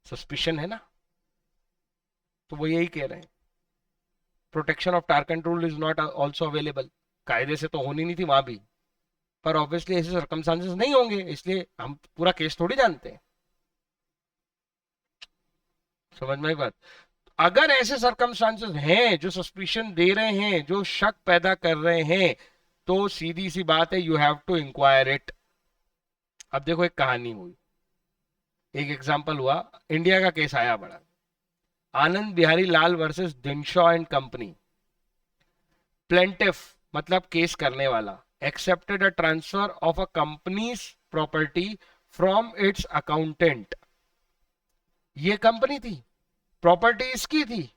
सस्पिशन है ना. तो वो यही कह रहे हैं, protection of Turquand rule is not also available. कायदे से तो होनी नहीं थी वहां भी, पर ऑब्वियसली ऐसे सर्कमस्टांसेस नहीं होंगे, इसलिए हम पूरा केस थोड़ी जानते हैं. समझ में आई बात? अगर ऐसे सर्कमस्टांसेस हैं जो सस्पिशन दे रहे हैं, जो शक पैदा कर रहे हैं, तो सीधी सी बात है, you have to inquire it. अब देखो एक कहानी हुई, एक एग्जांपल हुआ, इंडिया का केस आया बड़ा, Anand Bihari Lal versus Dinshaw and company. Plaintiff मतलब केस करने वाला accepted a transfer of a company's property from its accountant. ये कंपनी थी, प्रॉपर्टी इसकी थी,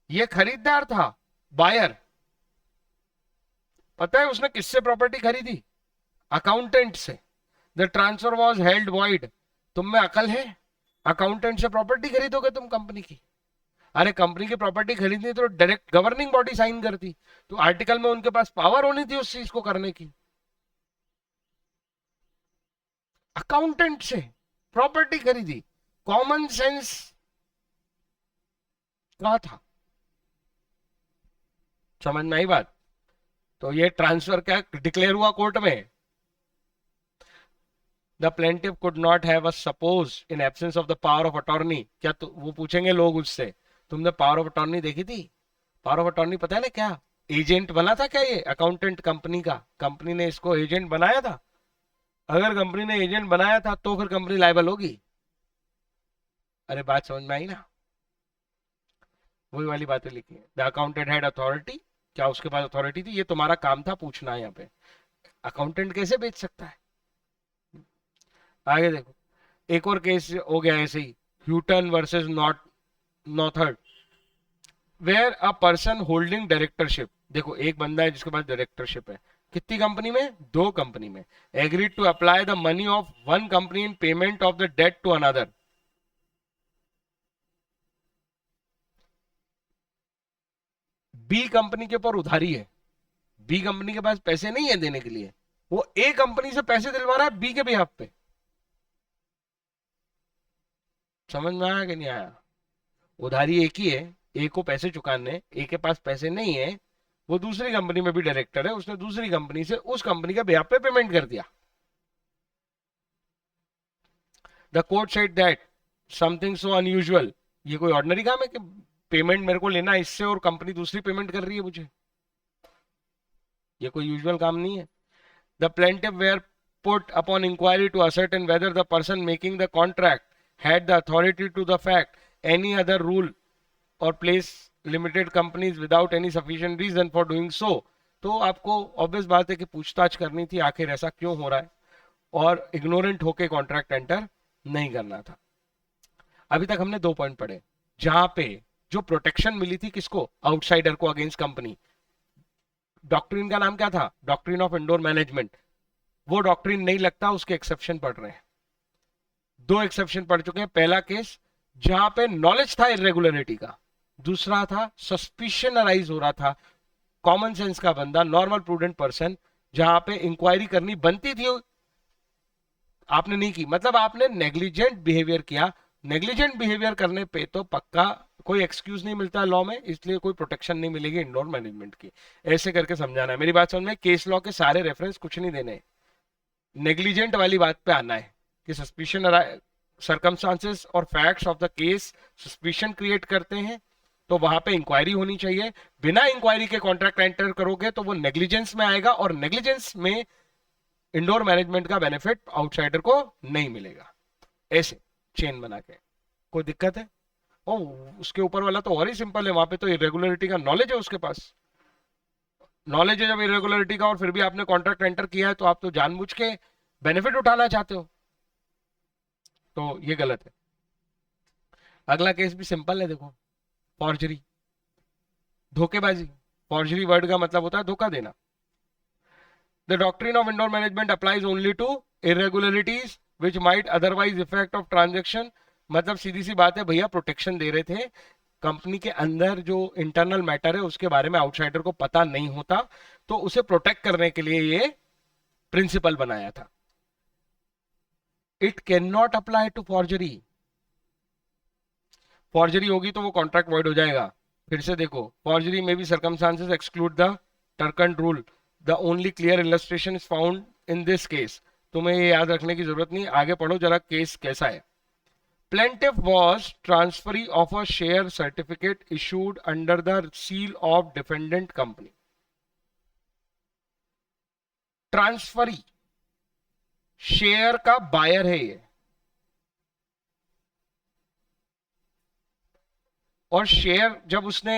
ये खरीदार था, बायर. पता है उसने किससे प्रॉपर्टी खरीदी? अकाउंटेंट से. The transfer was held void. तुम में अकल है? अकाउंटेंट से प्रॉपर्टी खरीदोगे तुम कंपनी की? अरे कंपनी की प्रॉपर्टी खरीदनी तो डायरेक्ट गवर्निंग बॉडी साइन करती, तो आर्टिकल में उनके पास पावर होनी थी उस चीज को करने की. अकाउंटेंट से प्रॉपर्टी खरीदी, कॉमन सेंस कहा था. समझ में आई बात? तो ये ट्रांसफर क्या डिक्लेयर हुआ कोर्ट में? The plaintiff could not have a suppose in absence of the power of attorney. क्या वो पूछेंगे लोग उससे, तुमने पावर ऑफ अटॉर्नी देखी थी? पावर ऑफ अटॉर्नी पता है ना क्या? एजेंट बना था क्या ये अकाउंटेंट कंपनी का? कंपनी ने इसको एजेंट बनाया था? अगर कंपनी ने एजेंट बनाया था तो फिर कंपनी लायबल होगी। अरे बात समझ में आई ना? वही वाली बातें लिखी है। द अकाउंटेंट हैड अथॉरिटी, क्या उसके पास अथॉरिटी थी? ये तुम्हारा काम था पूछना यहाँ पे। अकाउंटेंट कैसे बेच सकता है? आगे देखो, एक और केस हो गया ऐसे ही, Houghton versus Nothard, where a person holding directorship. देखो एक बंदा है जिसके पास डायरेक्टरशिप है, कितनी कंपनी में? 2 कंपनी में। Agreed to apply the money of one company in payment of the debt to another. B company के ऊपर उधारी है, बी कंपनी के पास पैसे नहीं है देने के लिए, वो ए कंपनी से पैसे दिलवा रहा है बी के बिहाफ पे। समझ में आया कि नहीं आया? उधारी एक ही है, ए को पैसे चुकाने, ए के पास पैसे नहीं है, वो दूसरी कंपनी में भी डायरेक्टर है, उसने दूसरी कंपनी से उस कंपनी का बिहाफ पे पेमेंट कर दिया। The court said that something so unusual, ये कोई ऑर्डिनरी काम है कि पेमेंट मेरे को लेना है इससे और कंपनी दूसरी पेमेंट कर रही है मुझे? ये कोई यूजुअल काम नहीं है। The plaintiff were put upon inquiry to ascertain whether the person making the contract had the authority to the fact any other rule or place limited companies without any sufficient reason for doing so। तो आपको obvious बात है कि पूछताछ करनी थी आखिर ऐसा क्यों हो रहा है, और इग्नोरेंट होके कॉन्ट्रैक्ट एंटर नहीं करना था। अभी तक हमने 2 पॉइंट पढ़े जहां पे जो प्रोटेक्शन मिली थी किसको? आउटसाइडर को अगेंस्ट कंपनी। डॉक्ट्रिन का नाम क्या था? Doctrine of indoor management. वो डॉक्ट्रिन नहीं लगता, उसके एक्सेप्शन पढ़ रहे हैं। 2 एक्सेप्शन पढ़ चुके हैं। पहला केस जहां पे नॉलेज था इरेगुलरिटी का, दूसरा था सस्पिशन अराइज हो रहा था, कॉमन सेंस का बंदा, नॉर्मल प्रूडेंट पर्सन, जहां पे इंक्वायरी करनी बनती थी, आपने नहीं की, मतलब आपने नेग्लिजेंट बिहेवियर किया। नेग्लिजेंट बिहेवियर करने पे तो पक्का कोई एक्सक्यूज नहीं मिलता लॉ में, इसलिए कोई प्रोटेक्शन नहीं मिलेगी इंडोर मैनेजमेंट की। ऐसे करके समझाना है। मेरी बात समझ में? केस लॉ के सारे रेफरेंस कुछ नहीं देने, नेग्लिजेंट वाली बात पे आना है कि सस्पिशन सर्कमस्टांसेस और facts of the case suspicion create करते हैं, तो वहां पे इंक्वायरी होनी चाहिए। बिना इंक्वायरी के कॉन्ट्रैक्ट एंटर करोगे तो वो नेग्लिजेंस में आएगा, और नेग्लिजेंस में इंडोर मैनेजमेंट का बेनिफिट आउटसाइडर को नहीं मिलेगा। ऐसे चेन बना के कोई दिक्कत है? ओ, उसके ऊपर वाला तो और ही सिंपल है, वहां पे तो इरेगुलरिटी का नॉलेज है उसके पास। नॉलेज है जब इरेगुलरिटी का और फिर भी आपने कॉन्ट्रैक्ट एंटर किया है, तो आप तो जानबूझ के बेनिफिट उठाना चाहते हो, तो ये गलत है। अगला केस भी सिंपल है, देखो, फॉर्जरी, धोखेबाजी। फॉर्जरी वर्ड का मतलब होता है धोखा देना। The doctrine of indoor management applies only to irregularities which might otherwise effect of transaction. मतलब सीधी सी बात है भैया, प्रोटेक्शन दे रहे थे, कंपनी के अंदर जो इंटरनल मैटर है उसके बारे में आउटसाइडर को पता नहीं होता, तो उसे प्रोटेक्ट करने के लिए ये प्रिंसिपल बनाया था। It can not apply to forgery. Forgery होगी तो वो कॉन्ट्रैक्ट वॉइड हो जाएगा। फिर से देखो, फॉर्जरी में भी circumstances exclude the Turquand rule. The only clear illustration is found in this case. तुम्हें ये याद रखने की जरूरत नहीं, आगे पढ़ो जरा केस कैसा है। Plaintiff was transferee of a share certificate issued under the seal of defendant company. Transferee share का बायर है ये, और शेयर जब उसने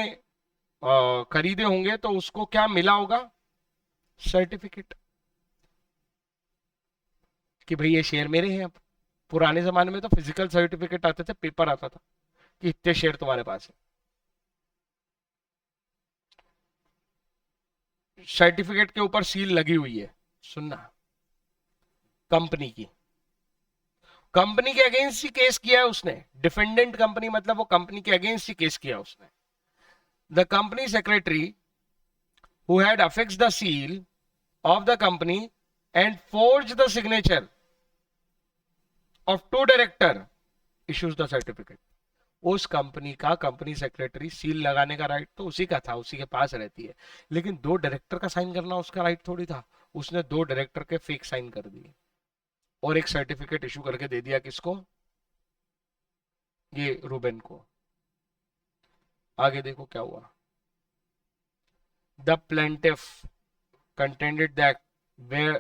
खरीदे होंगे तो उसको क्या मिला होगा? सर्टिफिकेट कि भाई ये शेयर मेरे हैं। अब पुराने जमाने में तो फिजिकल सर्टिफिकेट आते थे, पेपर आता था कि इतने शेयर तुम्हारे पास है। सर्टिफिकेट के ऊपर सील लगी हुई है, सुनना, कंपनी की। कंपनी के अगेंस्ट ही केस किया है उसने, डिफेंडेंट कंपनी मतलब वो कंपनी के अगेंस्ट ही केस किया उसने। The company secretary who had affixed the seal of the company and forged the signature of 2 director issues the certificate. उस कंपनी का कंपनी सेक्रेटरी सील लगाने का राइट तो उसी का था, उसी के पास रहती है, लेकिन दो डायरेक्टर का साइन करना उसका राइट थोड़ी था। उसने दो डायरेक्टर के फेक साइन कर दिए और एक सर्टिफिकेट इशू करके दे दिया किसको, ये रूबेन को। आगे देखो क्या हुआ। The plaintiff contended that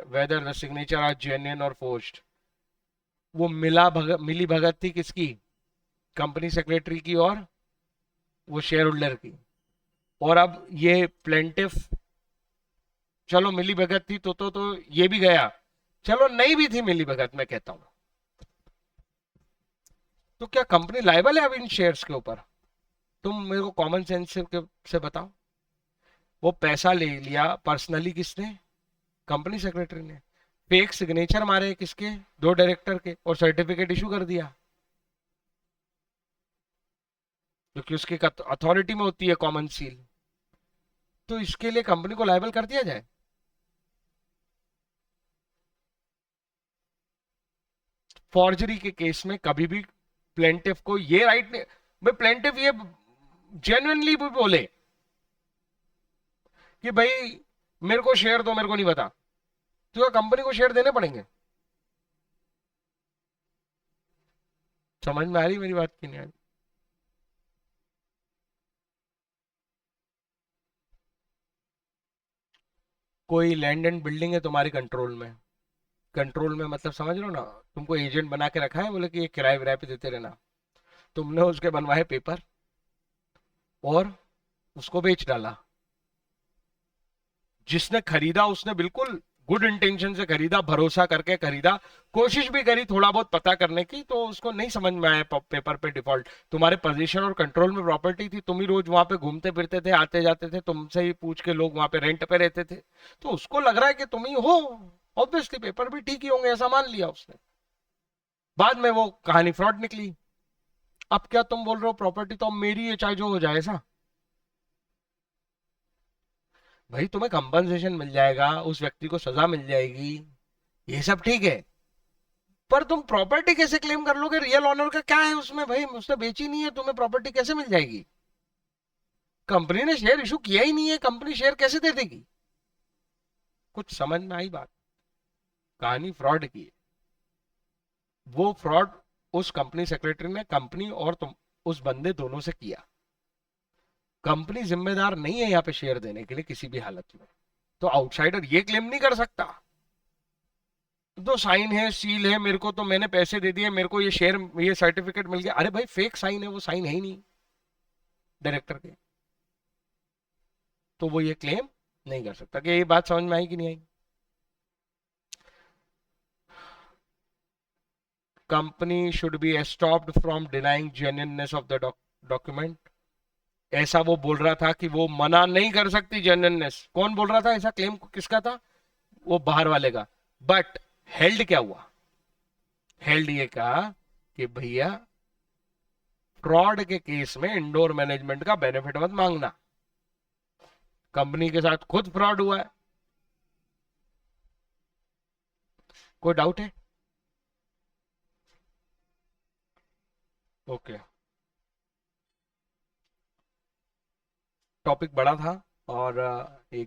whether the signature are genuine or forged। वो मिली भगत थी किसकी, कंपनी सेक्रेटरी की और वो शेयर होल्डर की। और अब ये प्लेंटिफ, चलो मिली भगत थी तो ये भी गया, चलो नहीं भी थी मिली भगत, मैं कहता हूं तो क्या कंपनी लायबल है अब इन शेयर्स के ऊपर? तुम मेरे को कॉमन सेंस से बताओ। वो पैसा ले लिया पर्सनली किसने, कंपनी सेक्रेटरी ने, फेक सिग्नेचर मारे किसके, दो डायरेक्टर के, और सर्टिफिकेट इशू कर दिया क्योंकि उसकी अथॉरिटी में होती है कॉमन सील। तो इसके लिए कंपनी को लायबल कर दिया जाए? फॉर्जरी के केस में कभी भी प्लेंटिफ को ये राइट नहीं, भाई प्लेंटिफ ये जेन्युइनली भी बोले कि भाई मेरे को शेयर दो, मेरे को नहीं पता, तो कंपनी को शेयर देने पड़ेंगे। समझ में आ रही मेरी बात की नहीं आ रही? कोई लैंड एंड बिल्डिंग है तुम्हारी कंट्रोल में, कंट्रोल में मतलब समझ लो ना, तुमको एजेंट बना के रखा है, बोले कि ये किराए विराए पे देते रहना, तुमने उसके बनवाए पेपर और उसको बेच डाला। जिसने खरीदा उसने बिल्कुल गुड इंटेंशन से खरीदा, भरोसा करके खरीदा, कोशिश भी करी थोड़ा बहुत पता करने की, तो उसको नहीं समझ में आया पेपर पे डिफॉल्ट, तुम्हारे पोजीशन और कंट्रोल में प्रॉपर्टी थी, तुम ही रोज वहां पे घूमते फिरते थे, आते जाते थे, तुमसे ही पूछ के लोग वहां पे रेंट पे रहते थे, तो उसको लग रहा है कि तुम ही हो, ऑब्वियसली पेपर भी ठीक ही होंगे, ऐसा मान लिया उसने। बाद में वो कहानी फ्रॉड निकली। अब क्या तुम बोल रहे हो प्रॉपर्टी तो अब मेरी है चाहे जो हो जाए, ऐसा? भाई तुम्हें कंपनसेशन मिल जाएगा, उस व्यक्ति को सजा मिल जाएगी, ये सब ठीक है, पर तुम प्रॉपर्टी कैसे क्लेम कर लोगे? रियल ऑनर का क्या है उसमें भाई, उसने बेची नहीं है, तुम्हें प्रॉपर्टी कैसे मिल जाएगी? कंपनी ने शेयर इशू किया ही नहीं है, कंपनी शेयर कैसे दे देगी? कुछ समझ में आई बात? कहानी फ्रॉड की है। वो फ्रॉड उस कंपनी सेक्रेटरी ने कंपनी और तुम उस बंदे दोनों से किया। कंपनी जिम्मेदार नहीं है यहाँ पे शेयर देने के लिए किसी भी हालत में। तो आउटसाइडर ये क्लेम नहीं कर सकता तो साइन है सील है मेरे को, तो मैंने पैसे दे दिए, मेरे को ये शेयर ये सर्टिफिकेट मिल गया, अरे भाई फेक साइन है, वो साइन है ही नहीं डायरेक्टर के, तो वो ये क्लेम नहीं कर सकता। कि ये बात समझ में आई कि नहीं आई? Company should be stopped from denying genuineness of the document. ऐसा वो बोल रहा था कि वो मना नहीं कर सकती जेन्युइननेस, कौन बोल रहा था ऐसा, क्लेम किसका था, वो बाहर वाले का। बट हेल्ड क्या हुआ, हेल्ड ये कहा कि भैया फ्रॉड के केस में इंडोर मैनेजमेंट का बेनिफिट मत मांगना, कंपनी के साथ खुद फ्रॉड हुआ है। कोई डाउट है? ओके, टॉपिक बड़ा था और एक